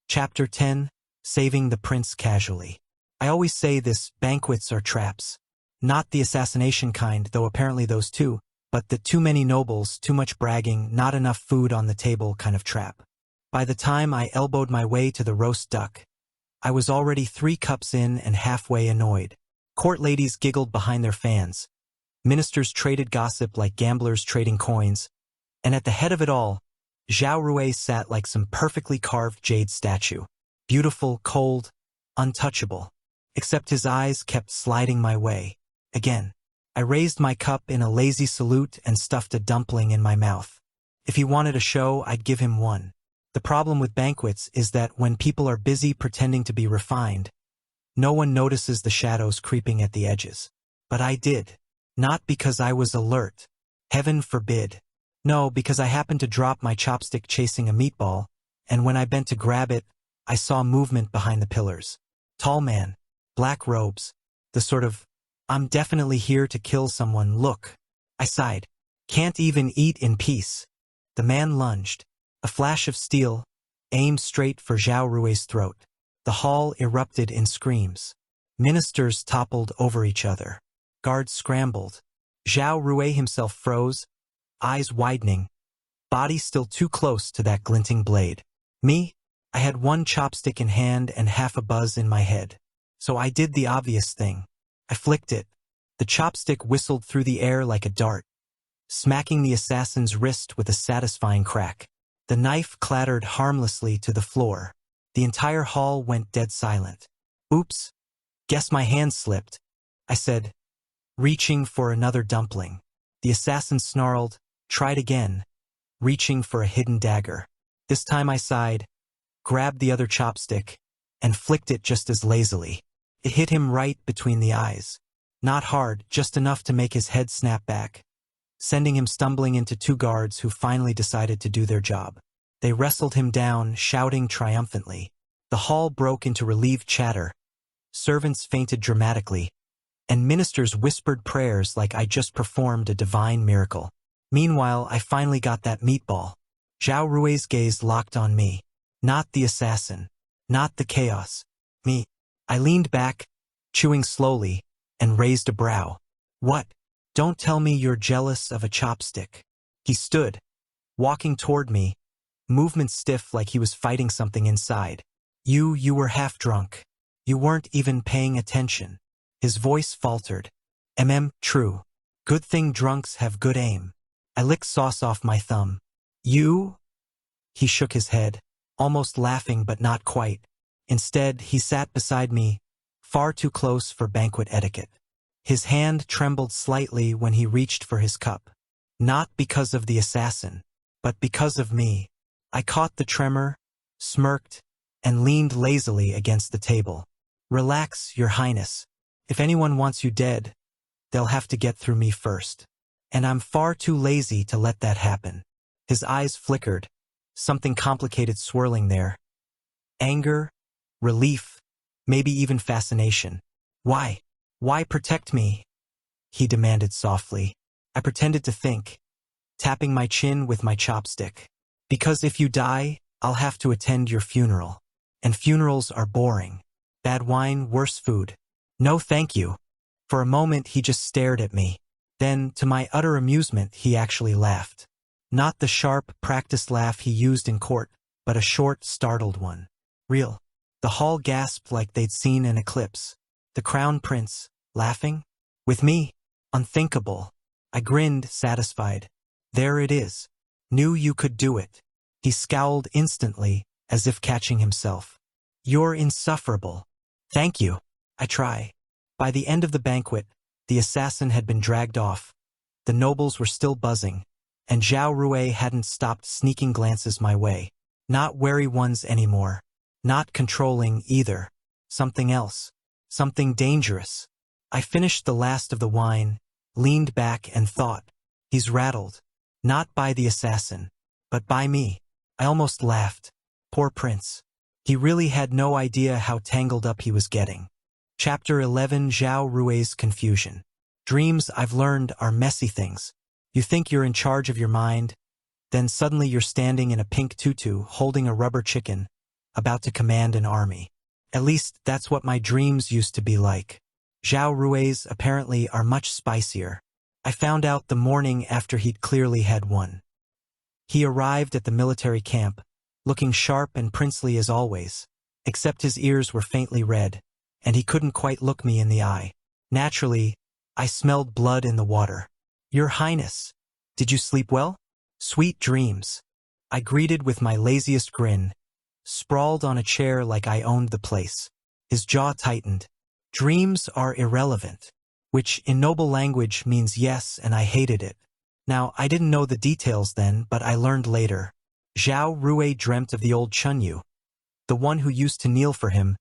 Chapter 10, Saving the Prince Casually. I always say this, banquets are traps. Not the assassination kind, though apparently those too, but the too many nobles, too much bragging, not enough food on the table kind of trap. By the time I elbowed my way to the roast duck, I was already 3 cups in and halfway annoyed. Court ladies giggled behind their fans. Ministers traded gossip like gamblers trading coins. And at the head of it all, Zhao Rui sat like some perfectly carved jade statue. Beautiful, cold, untouchable. Except his eyes kept sliding my way. Again, I raised my cup in a lazy salute and stuffed a dumpling in my mouth. If he wanted a show, I'd give him one. The problem with banquets is that when people are busy pretending to be refined, no one notices the shadows creeping at the edges. But I did. Not because I was alert. Heaven forbid. No, because I happened to drop my chopstick chasing a meatball, and when I bent to grab it, I saw movement behind the pillars. Tall man, black robes, the sort of, I'm definitely here to kill someone look. I sighed. Can't even eat in peace. The man lunged. A flash of steel, aimed straight for Zhao Rui's throat. The hall erupted in screams. Ministers toppled over each other. Guards scrambled. Zhao Rui himself froze, eyes widening, body still too close to that glinting blade. Me? I had 1 chopstick in hand and half a buzz in my head. So I did the obvious thing. I flicked it. The chopstick whistled through the air like a dart, smacking the assassin's wrist with a satisfying crack. The knife clattered harmlessly to the floor. The entire hall went dead silent. Oops. Guess my hand slipped, I said, reaching for another dumpling. The assassin snarled, tried again, reaching for a hidden dagger. This time I sighed, grabbed the other chopstick, and flicked it just as lazily. It hit him right between the eyes. Not hard, just enough to make his head snap back, sending him stumbling into 2 guards who finally decided to do their job. They wrestled him down, shouting triumphantly. The hall broke into relieved chatter. Servants fainted dramatically, and ministers whispered prayers like I just performed a divine miracle. Meanwhile, I finally got that meatball. Zhao Rui's gaze locked on me. Not the assassin. Not the chaos. Me. I leaned back, chewing slowly, and raised a brow. What? Don't tell me you're jealous of a chopstick. He stood, walking toward me, movement stiff like he was fighting something inside. You were half drunk. You weren't even paying attention. His voice faltered. True. Good thing drunks have good aim. I licked sauce off my thumb. You? He shook his head, almost laughing but not quite. Instead, he sat beside me, far too close for banquet etiquette. His hand trembled slightly when he reached for his cup. Not because of the assassin, but because of me. I caught the tremor, smirked, and leaned lazily against the table. Relax, Your Highness. If anyone wants you dead, they'll have to get through me first. And I'm far too lazy to let that happen. His eyes flickered, something complicated swirling there. Anger, relief, maybe even fascination. Why? Why protect me? He demanded softly. I pretended to think, tapping my chin with my chopstick. Because if you die, I'll have to attend your funeral. And funerals are boring. Bad wine, worse food. No thank you. For a moment he just stared at me. Then, to my utter amusement, he actually laughed. Not the sharp, practiced laugh he used in court, but a short, startled one. Real. The hall gasped like they'd seen an eclipse. The crown prince, laughing? With me? Unthinkable. I grinned, satisfied. There it is. Knew you could do it. He scowled instantly, as if catching himself. You're insufferable. Thank you. I try. By the end of the banquet, the assassin had been dragged off. The nobles were still buzzing, and Zhao Rui hadn't stopped sneaking glances my way. Not wary ones anymore. Not controlling either. Something else. Something dangerous. I finished the last of the wine, leaned back and thought, he's rattled. Not by the assassin, but by me. I almost laughed. Poor prince. He really had no idea how tangled up he was getting. Chapter 11 Zhao Rui's Confusion. Dreams, I've learned, are messy things. You think you're in charge of your mind, then suddenly you're standing in a pink tutu holding a rubber chicken, about to command an army. At least that's what my dreams used to be like. Zhao Rui's apparently are much spicier. I found out the morning after he'd clearly had one. He arrived at the military camp, looking sharp and princely as always, except his ears were faintly red, and he couldn't quite look me in the eye. Naturally, I smelled blood in the water. Your Highness, did you sleep well? Sweet dreams. I greeted with my laziest grin, sprawled on a chair like I owned the place. His jaw tightened. Dreams are irrelevant, which in noble language means yes, and I hated it. Now, I didn't know the details then, but I learned later. Zhao Rui dreamt of the old Chunyu, the one who used to kneel for him,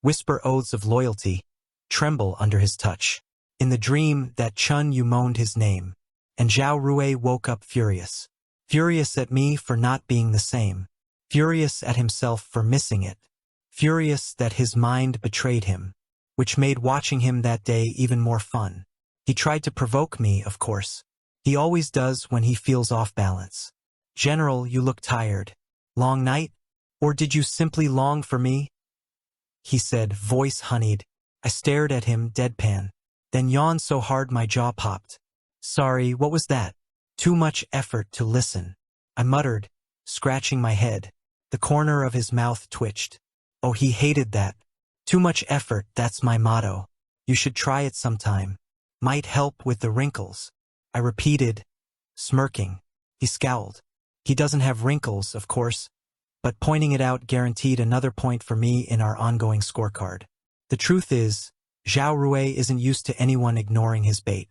whisper oaths of loyalty, tremble under his touch. In the dream, that Chunyu moaned his name, and Zhao Rui woke up furious. Furious at me for not being the same. Furious at himself for missing it. Furious that his mind betrayed him, which made watching him that day even more fun. He tried to provoke me, of course. He always does when he feels off balance. General, you look tired. Long night? Or did you simply long for me? He said, voice honeyed. I stared at him, deadpan, then yawned so hard my jaw popped. Sorry, what was that? Too much effort to listen. I muttered, scratching my head. The corner of his mouth twitched. Oh, he hated that. Too much effort, that's my motto. You should try it sometime. Might help with the wrinkles. I repeated, smirking. He scowled. He doesn't have wrinkles, of course, but pointing it out guaranteed another point for me in our ongoing scorecard. The truth is, Zhao Rui isn't used to anyone ignoring his bait.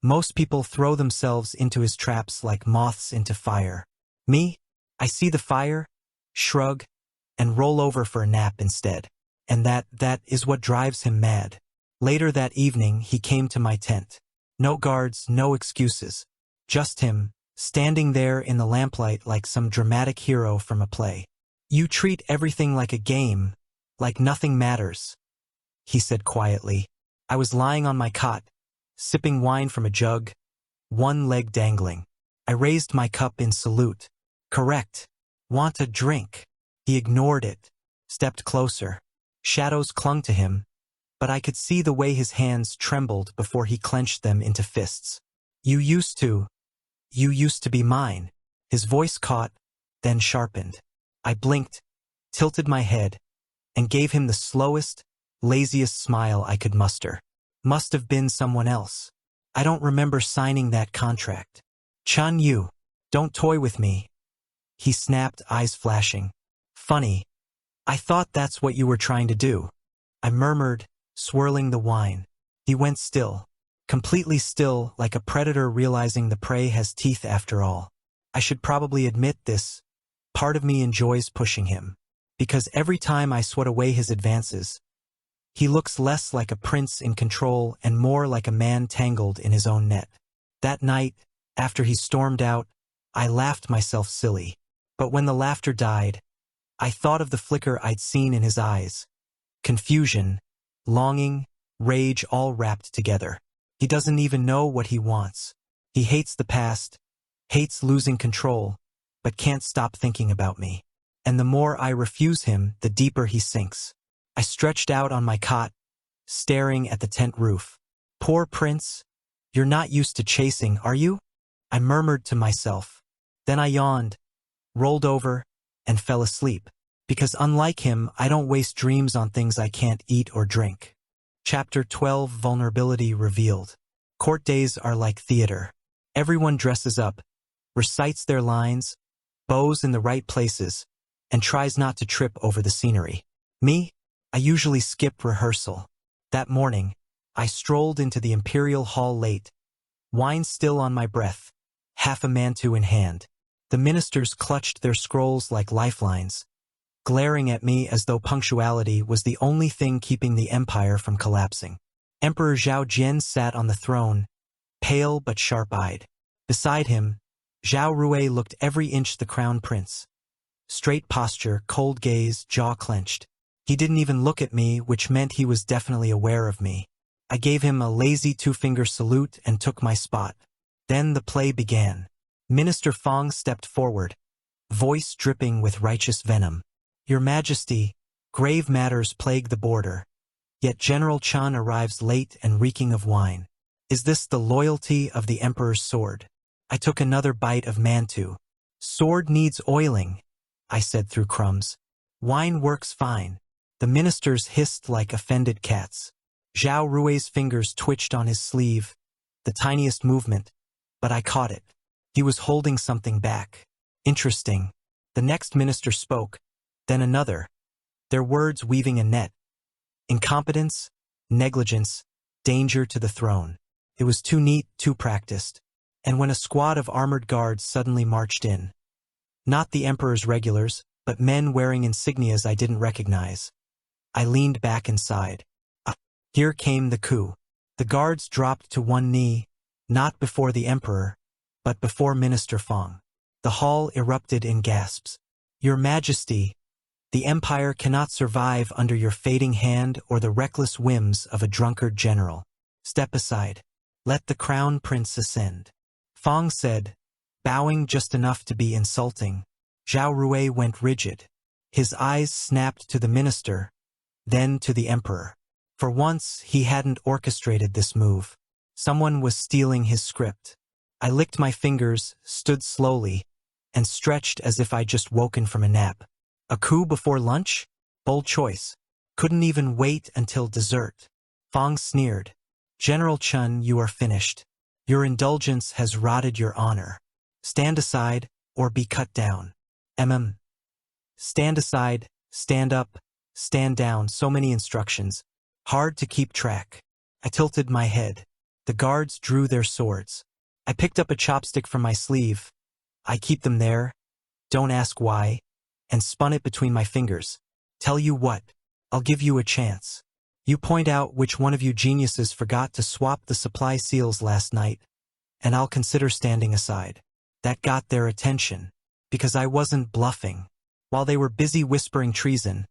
Most people throw themselves into his traps like moths into fire. Me? I see the fire, shrug, and roll over for a nap instead. And that is what drives him mad. Later that evening, he came to my tent. No guards, no excuses. Just him, standing there in the lamplight like some dramatic hero from a play. You treat everything like a game, like nothing matters, he said quietly. I was lying on my cot, sipping wine from a jug, one leg dangling. I raised my cup in salute. Correct. Want a drink? He ignored it, stepped closer. Shadows clung to him, but I could see the way his hands trembled before he clenched them into fists. You used to. You used to be mine. His voice caught, then sharpened. I blinked, tilted my head, and gave him the slowest, laziest smile I could muster. Must have been someone else. I don't remember signing that contract. Chun Yu, don't toy with me. He snapped, eyes flashing. Funny. I thought that's what you were trying to do. I murmured, swirling the wine. He went still. Completely still, like a predator realizing the prey has teeth after all. I should probably admit this. Part of me enjoys pushing him. Because every time I swat away his advances, he looks less like a prince in control and more like a man tangled in his own net. That night, after he stormed out, I laughed myself silly. But when the laughter died, I thought of the flicker I'd seen in his eyes. Confusion, longing, rage all wrapped together. He doesn't even know what he wants. He hates the past, hates losing control, but can't stop thinking about me. And the more I refuse him, the deeper he sinks. I stretched out on my cot, staring at the tent roof. Poor prince, you're not used to chasing, are you? I murmured to myself. Then I yawned, rolled over, and fell asleep. Because unlike him, I don't waste dreams on things I can't eat or drink. Chapter 12, Vulnerability Revealed. Court days are like theater. Everyone dresses up, recites their lines, bows in the right places, and tries not to trip over the scenery. Me? I usually skip rehearsal. That morning, I strolled into the Imperial Hall late, wine still on my breath, half a mantua in hand. The ministers clutched their scrolls like lifelines, glaring at me as though punctuality was the only thing keeping the empire from collapsing. Emperor Zhao Jian sat on the throne, pale but sharp-eyed. Beside him, Zhao Rui looked every inch the crown prince. Straight posture, cold gaze, jaw clenched. He didn't even look at me, which meant he was definitely aware of me. I gave him a lazy two-finger salute and took my spot. Then the play began. Minister Fong stepped forward, voice dripping with righteous venom. Your Majesty, grave matters plague the border. Yet General Chun arrives late and reeking of wine. Is this the loyalty of the Emperor's sword? I took another bite of mantu. Sword needs oiling, I said through crumbs. Wine works fine. The ministers hissed like offended cats. Zhao Rui's fingers twitched on his sleeve, the tiniest movement, but I caught it. He was holding something back. Interesting. The next minister spoke, then another, their words weaving a net. Incompetence, negligence, danger to the throne. It was too neat, too practiced. And when a squad of armored guards suddenly marched in, not the Emperor's regulars, but men wearing insignias I didn't recognize, I leaned back inside. Here came the coup. The guards dropped to one knee, not before the Emperor, but before Minister Fong. The hall erupted in gasps. Your Majesty, the Empire cannot survive under your fading hand or the reckless whims of a drunkard general. Step aside. Let the crown prince ascend. Fong said, bowing just enough to be insulting. Zhao Rui went rigid. His eyes snapped to the minister, then to the Emperor. For once, he hadn't orchestrated this move. Someone was stealing his script. I licked my fingers, stood slowly, and stretched as if I'd just woken from a nap. A coup before lunch? Bold choice. Couldn't even wait until dessert. Fong sneered. General Chun, you are finished. Your indulgence has rotted your honor. Stand aside, or be cut down. Stand aside, stand up, stand down, so many instructions. Hard to keep track. I tilted my head. The guards drew their swords. I picked up a chopstick from my sleeve. I keep them there. Don't ask why. And spun it between my fingers. Tell you what, I'll give you a chance. You point out which one of you geniuses forgot to swap the supply seals last night, and I'll consider standing aside. That got their attention, because I wasn't bluffing. While they were busy whispering treason,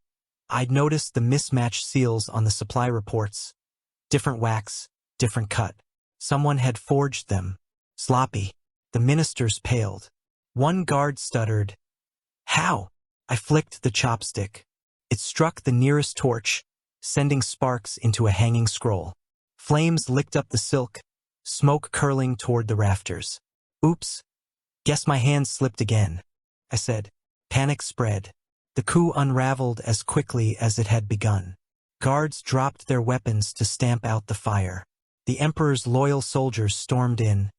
I'd noticed the mismatched seals on the supply reports. Different wax, different cut. Someone had forged them. Sloppy. The ministers paled. One guard stuttered. How? I flicked the chopstick. It struck the nearest torch, sending sparks into a hanging scroll. Flames licked up the silk, smoke curling toward the rafters. Oops. Guess my hand slipped again, I said. Panic spread. The coup unraveled as quickly as it had begun. Guards dropped their weapons to stamp out the fire. The emperor's loyal soldiers stormed in,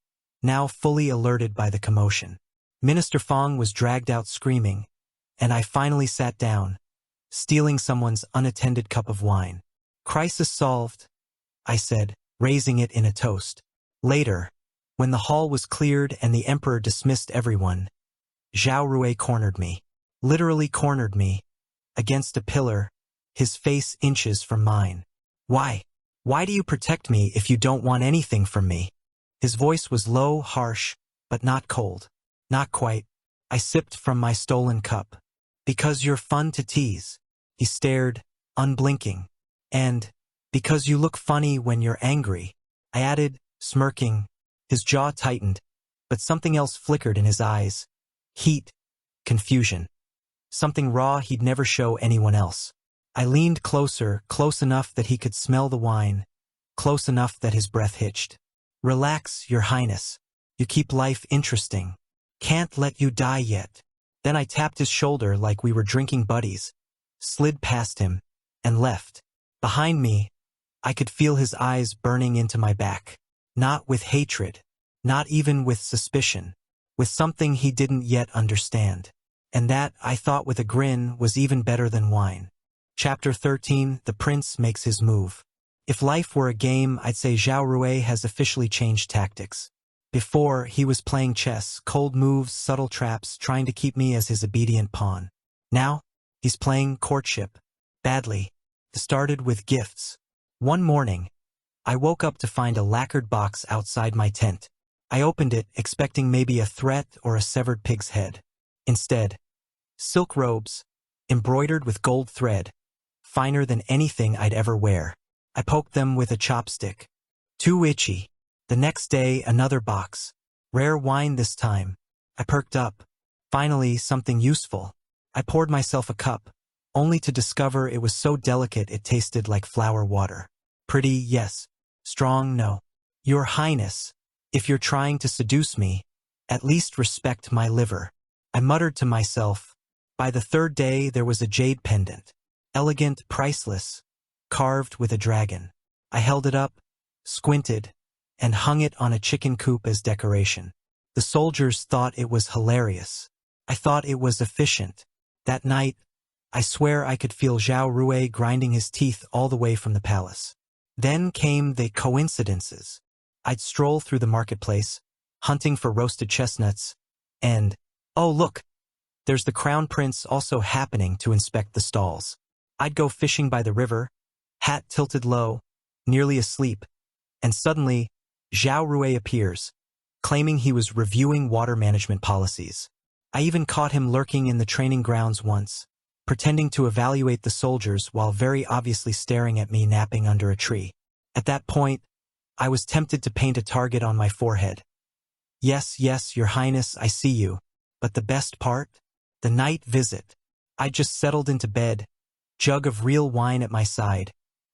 now fully alerted by the commotion. Minister Fong was dragged out screaming, and I finally sat down, stealing someone's unattended cup of wine. Crisis solved, I said, raising it in a toast. Later, when the hall was cleared and the emperor dismissed everyone, Zhao Rui cornered me. Literally cornered me, against a pillar, his face inches from mine. Why? Why do you protect me if you don't want anything from me? His voice was low, harsh, but not cold. Not quite. I sipped from my stolen cup. Because you're fun to tease. He stared, unblinking. And, because you look funny when you're angry, I added, smirking. His jaw tightened, but something else flickered in his eyes. Heat. Confusion. Something raw he'd never show anyone else. I leaned closer, close enough that he could smell the wine, close enough that his breath hitched. Relax, Your Highness. You keep life interesting. Can't let you die yet. Then I tapped his shoulder like we were drinking buddies, slid past him, and left. Behind me, I could feel his eyes burning into my back. Not with hatred, not even with suspicion, with something he didn't yet understand. And that, I thought with a grin, was even better than wine. Chapter 13, The Prince Makes His Move. If life were a game, I'd say Zhao Rui has officially changed tactics. Before, he was playing chess, cold moves, subtle traps, trying to keep me as his obedient pawn. Now, he's playing courtship. Badly. It started with gifts. One morning, I woke up to find a lacquered box outside my tent. I opened it, expecting maybe a threat or a severed pig's head. Instead, silk robes, embroidered with gold thread, finer than anything I'd ever wear. I poked them with a chopstick. Too itchy. The next day, another box. Rare wine this time. I perked up. Finally, something useful. I poured myself a cup, only to discover it was so delicate it tasted like flower water. Pretty, yes. Strong, no. Your Highness, if you're trying to seduce me, at least respect my liver. I muttered to myself. By the third day, there was a jade pendant. Elegant, priceless, carved with a dragon. I held it up, squinted, and hung it on a chicken coop as decoration. The soldiers thought it was hilarious. I thought it was efficient. That night, I swear I could feel Zhao Rui grinding his teeth all the way from the palace. Then came the coincidences. I'd stroll through the marketplace, hunting for roasted chestnuts, and, oh look, there's the crown prince also happening to inspect the stalls. I'd go fishing by the river, hat tilted low, nearly asleep, and suddenly, Zhao Rui appears, claiming he was reviewing water management policies. I even caught him lurking in the training grounds once, pretending to evaluate the soldiers while very obviously staring at me napping under a tree. At that point, I was tempted to paint a target on my forehead. Yes, yes, Your Highness, I see you. But the best part? The night visit. I just settled into bed, jug of real wine at my side,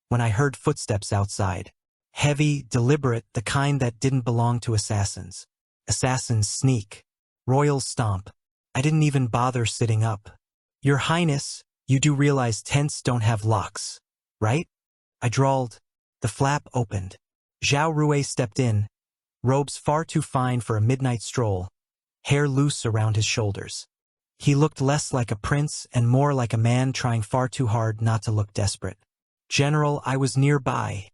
when I heard footsteps outside. Heavy, deliberate, the kind that didn't belong to assassins. Assassins sneak. Royals stomp. I didn't even bother sitting up. Your Highness, you do realize tents don't have locks, right? I drawled. The flap opened. Zhao Rui stepped in, robes far too fine for a midnight stroll, hair loose around his shoulders. He looked less like a prince and more like a man trying far too hard not to look desperate. General, I was nearby,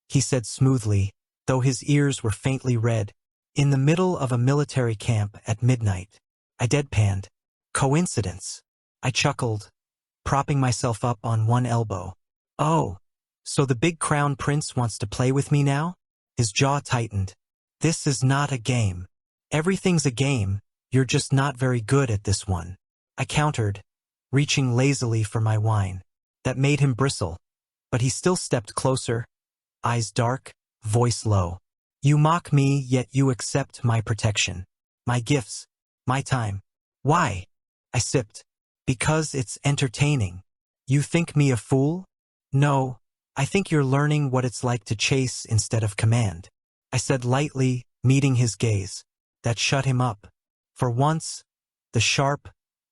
he said smoothly, though his ears were faintly red, in the middle of a military camp at midnight. I deadpanned. Coincidence. I chuckled, propping myself up on one elbow. Oh, so the big crown prince wants to play with me now? His jaw tightened. This is not a game. Everything's a game, you're just not very good at this one. I countered, reaching lazily for my wine. That made him bristle, but he still stepped closer, eyes dark, voice low. You mock me, yet you accept my protection, my gifts, my time. Why? I sipped. Because it's entertaining. You think me a fool? No, I think you're learning what it's like to chase instead of command. I said lightly, meeting his gaze. That shut him up. For once, the sharp,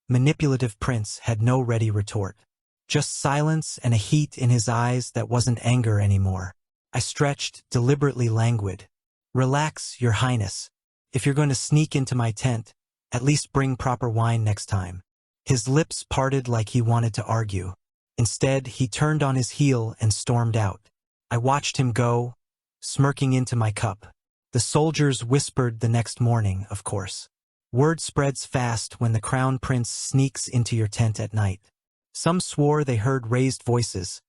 manipulative prince had no ready retort. Just silence and a heat in his eyes that wasn't anger anymore. I stretched, deliberately languid. Relax, Your Highness. If you're going to sneak into my tent, at least bring proper wine next time. His lips parted like he wanted to argue. Instead, he turned on his heel and stormed out. I watched him go, smirking into my cup. The soldiers whispered the next morning, of course. Word spreads fast when the crown prince sneaks into your tent at night. Some swore they heard raised voices.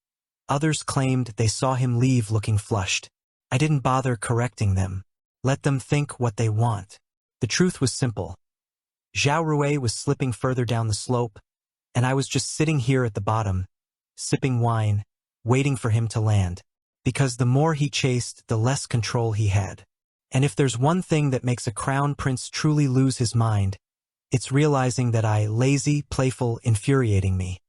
Others claimed they saw him leave looking flushed. I didn't bother correcting them. Let them think what they want. The truth was simple. Zhao Rui was slipping further down the slope, and I was just sitting here at the bottom, sipping wine, waiting for him to land. Because the more he chased, the less control he had. And if there's one thing that makes a crown prince truly lose his mind, it's realizing that I, lazy, playful, infuriating me,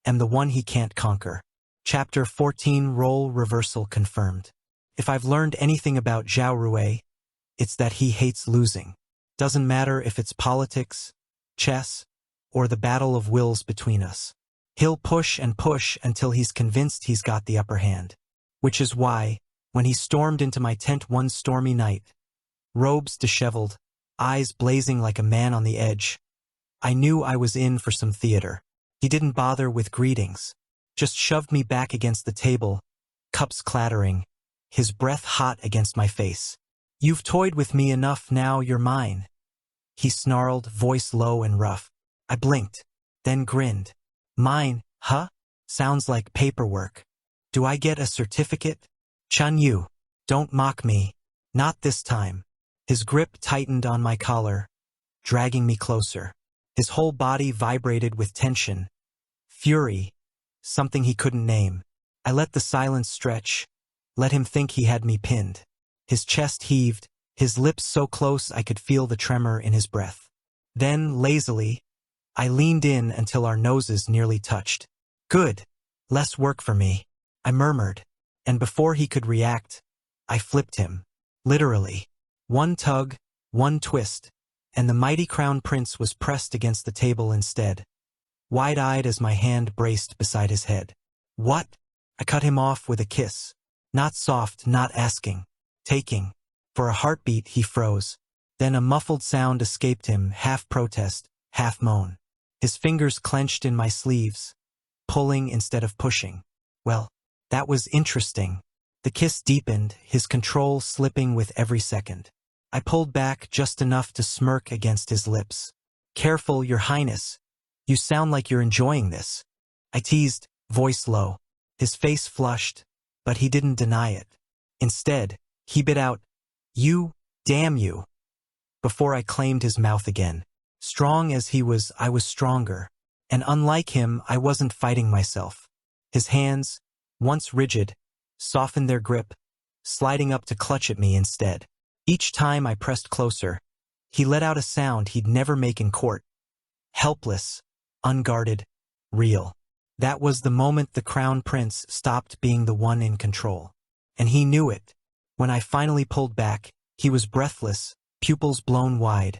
am the one he can't conquer. Chapter 14 Role Reversal Confirmed. If I've learned anything about Zhao Rui, it's that he hates losing. Doesn't matter if it's politics, chess, or the battle of wills between us. He'll push and push until he's convinced he's got the upper hand. Which is why, when he stormed into my tent one stormy night, robes disheveled, eyes blazing like a man on the edge, I knew I was in for some theater. He didn't bother with greetings, just shoved me back against the table, cups clattering, his breath hot against my face. You've toyed with me enough, now you're mine. He snarled, voice low and rough. I blinked, then grinned. Mine, huh? Sounds like paperwork. Do I get a certificate? Chun Yu, don't mock me. Not this time. His grip tightened on my collar, dragging me closer. His whole body vibrated with tension, fury, something he couldn't name. I let the silence stretch, let him think he had me pinned. His chest heaved, his lips so close I could feel the tremor in his breath. Then, lazily, I leaned in until our noses nearly touched. Good. Less work for me, I murmured, and before he could react, I flipped him. Literally. One tug, one twist, and the mighty crown prince was pressed against the table instead, wide-eyed as my hand braced beside his head. What? I cut him off with a kiss. Not soft, not asking. Taking. For a heartbeat, he froze. Then a muffled sound escaped him, half protest, half moan. His fingers clenched in my sleeves, pulling instead of pushing. Well, that was interesting. The kiss deepened, his control slipping with every second. I pulled back just enough to smirk against his lips. Careful, Your Highness. You sound like you're enjoying this. I teased, voice low. His face flushed, but he didn't deny it. Instead, he bit out, You, damn you. Before I claimed his mouth again. Strong as he was, I was stronger. And unlike him, I wasn't fighting myself. His hands, once rigid, softened their grip, sliding up to clutch at me instead. Each time I pressed closer, he let out a sound he'd never make in court. Helpless, unguarded, real. That was the moment the crown prince stopped being the one in control. And he knew it. When I finally pulled back, he was breathless, pupils blown wide.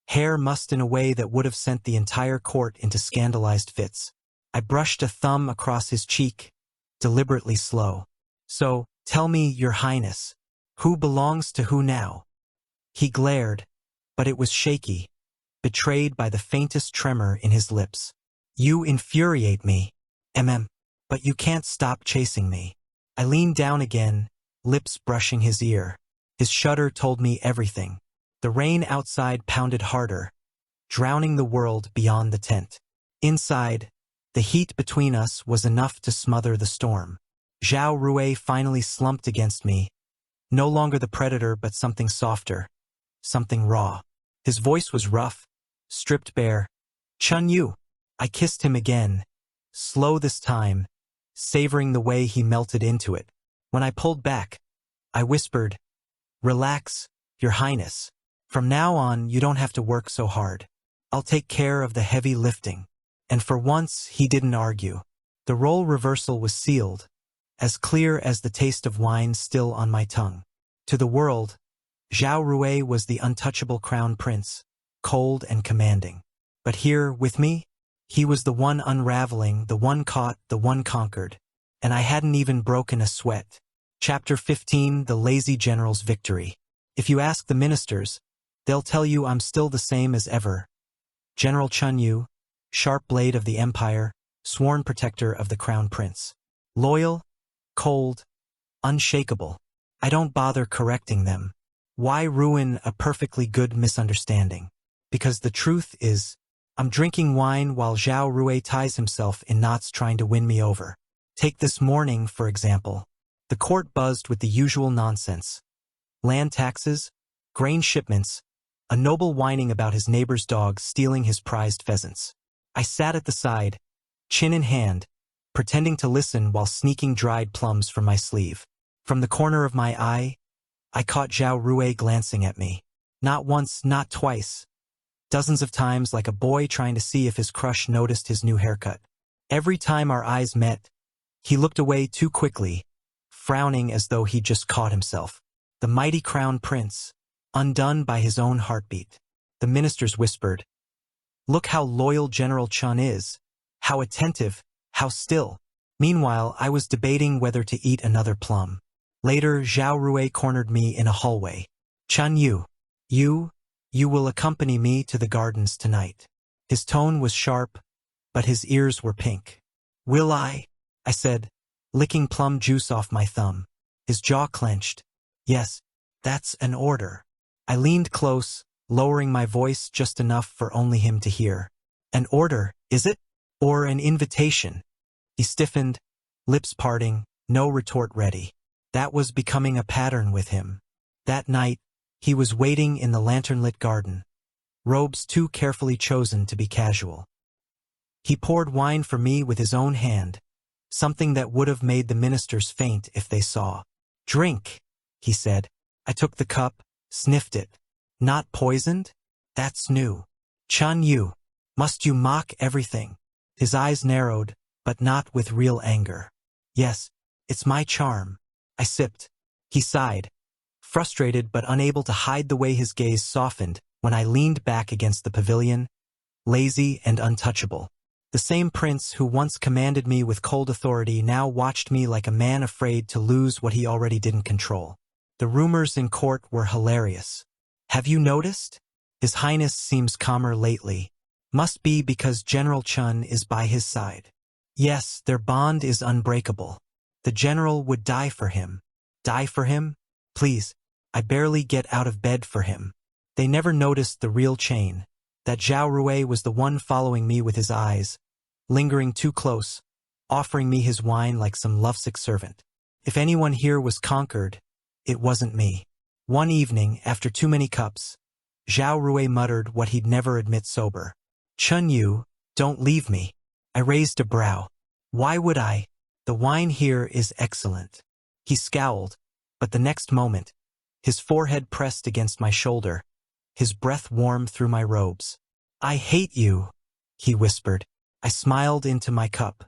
Hair mussed in a way that would have sent the entire court into scandalized fits. I brushed a thumb across his cheek, deliberately slow. So, tell me, Your Highness, who belongs to who now? He glared, but it was shaky, betrayed by the faintest tremor in his lips. You infuriate me, but you can't stop chasing me. I leaned down again, lips brushing his ear. His shudder told me everything. The rain outside pounded harder, drowning the world beyond the tent. Inside, the heat between us was enough to smother the storm. Zhao Rui finally slumped against me, no longer the predator but something softer, something raw. His voice was rough, stripped bare. Chun Yu. I kissed him again, slow this time, savoring the way he melted into it. When I pulled back, I whispered, Relax, Your Highness. From now on, you don't have to work so hard. I'll take care of the heavy lifting. And for once, he didn't argue. The role reversal was sealed, as clear as the taste of wine still on my tongue. To the world, Zhao Rui was the untouchable crown prince, cold and commanding. But here, with me, he was the one unraveling, the one caught, the one conquered. And I hadn't even broken a sweat. Chapter 15, The Lazy General's Victory. If you ask the ministers, they'll tell you I'm still the same as ever. General Chun Yu, sharp blade of the empire, sworn protector of the crown prince. Loyal, cold, unshakable. I don't bother correcting them. Why ruin a perfectly good misunderstanding? Because the truth is, I'm drinking wine while Zhao Rui ties himself in knots trying to win me over. Take this morning, for example. The court buzzed with the usual nonsense. Land taxes, grain shipments, a noble whining about his neighbor's dog stealing his prized pheasants. I sat at the side, chin in hand, pretending to listen while sneaking dried plums from my sleeve. From the corner of my eye, I caught Zhao Rui glancing at me. Not once, not twice. Dozens of times, like a boy trying to see if his crush noticed his new haircut. Every time our eyes met, he looked away too quickly, frowning as though he'd just caught himself. The mighty crown prince, undone by his own heartbeat. The ministers whispered, "Look how loyal General Chun is, how attentive, how still." Meanwhile, I was debating whether to eat another plum. Later, Zhao Rui cornered me in a hallway. "Chun Yu, you will accompany me to the gardens tonight." His tone was sharp, but his ears were pink. "Will I?" I said, licking plum juice off my thumb. His jaw clenched. "Yes, that's an order." I leaned close, lowering my voice just enough for only him to hear. "An order, is it? Or an invitation?" He stiffened, lips parting, no retort ready. That was becoming a pattern with him. That night, he was waiting in the lantern-lit garden, robes too carefully chosen to be casual. He poured wine for me with his own hand, something that would have made the ministers faint if they saw. "Drink," he said. I took the cup, sniffed it. "Not poisoned? That's new. Chun Yu, must you mock everything?" His eyes narrowed, but not with real anger. "Yes, it's my charm." I sipped. He sighed, frustrated but unable to hide the way his gaze softened when I leaned back against the pavilion, lazy and untouchable. The same prince who once commanded me with cold authority now watched me like a man afraid to lose what he already didn't control. The rumors in court were hilarious. "Have you noticed? His Highness seems calmer lately. Must be because General Chun is by his side." Yes, their bond is unbreakable. The general would die for him. Die for him? Please, I barely get out of bed for him. They never noticed the real chain. That Zhao Rui was the one following me with his eyes, lingering too close, offering me his wine like some lovesick servant. If anyone here was conquered, it wasn't me. One evening, after too many cups, Zhao Rui muttered what he'd never admit sober. "Chun Yu, don't leave me." I raised a brow. "Why would I? The wine here is excellent." He scowled, but the next moment, his forehead pressed against my shoulder, his breath warm through my robes. "I hate you," he whispered. I smiled into my cup.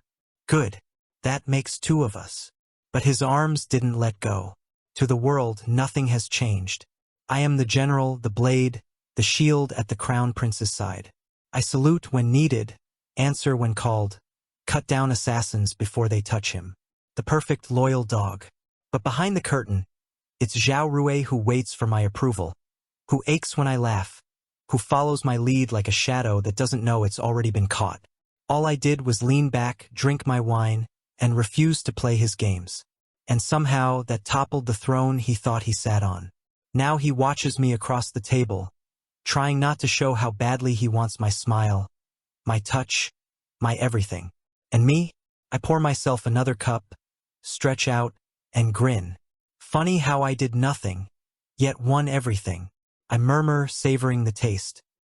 "Good. That makes two of us." But his arms didn't let go. To the world, nothing has changed. I am the general, the blade, the shield at the crown prince's side. I salute when needed, answer when called, cut down assassins before they touch him. The perfect loyal dog. But behind the curtain, it's Zhao Rui who waits for my approval, who aches when I laugh, who follows my lead like a shadow that doesn't know it's already been caught. All I did was lean back, drink my wine, and refuse to play his games. And somehow that toppled the throne he thought he sat on. Now he watches me across the table, trying not to show how badly he wants my smile, my touch, my everything. And me? I pour myself another cup, stretch out, and grin. Funny how I did nothing, yet won everything. I murmur, savoring the taste.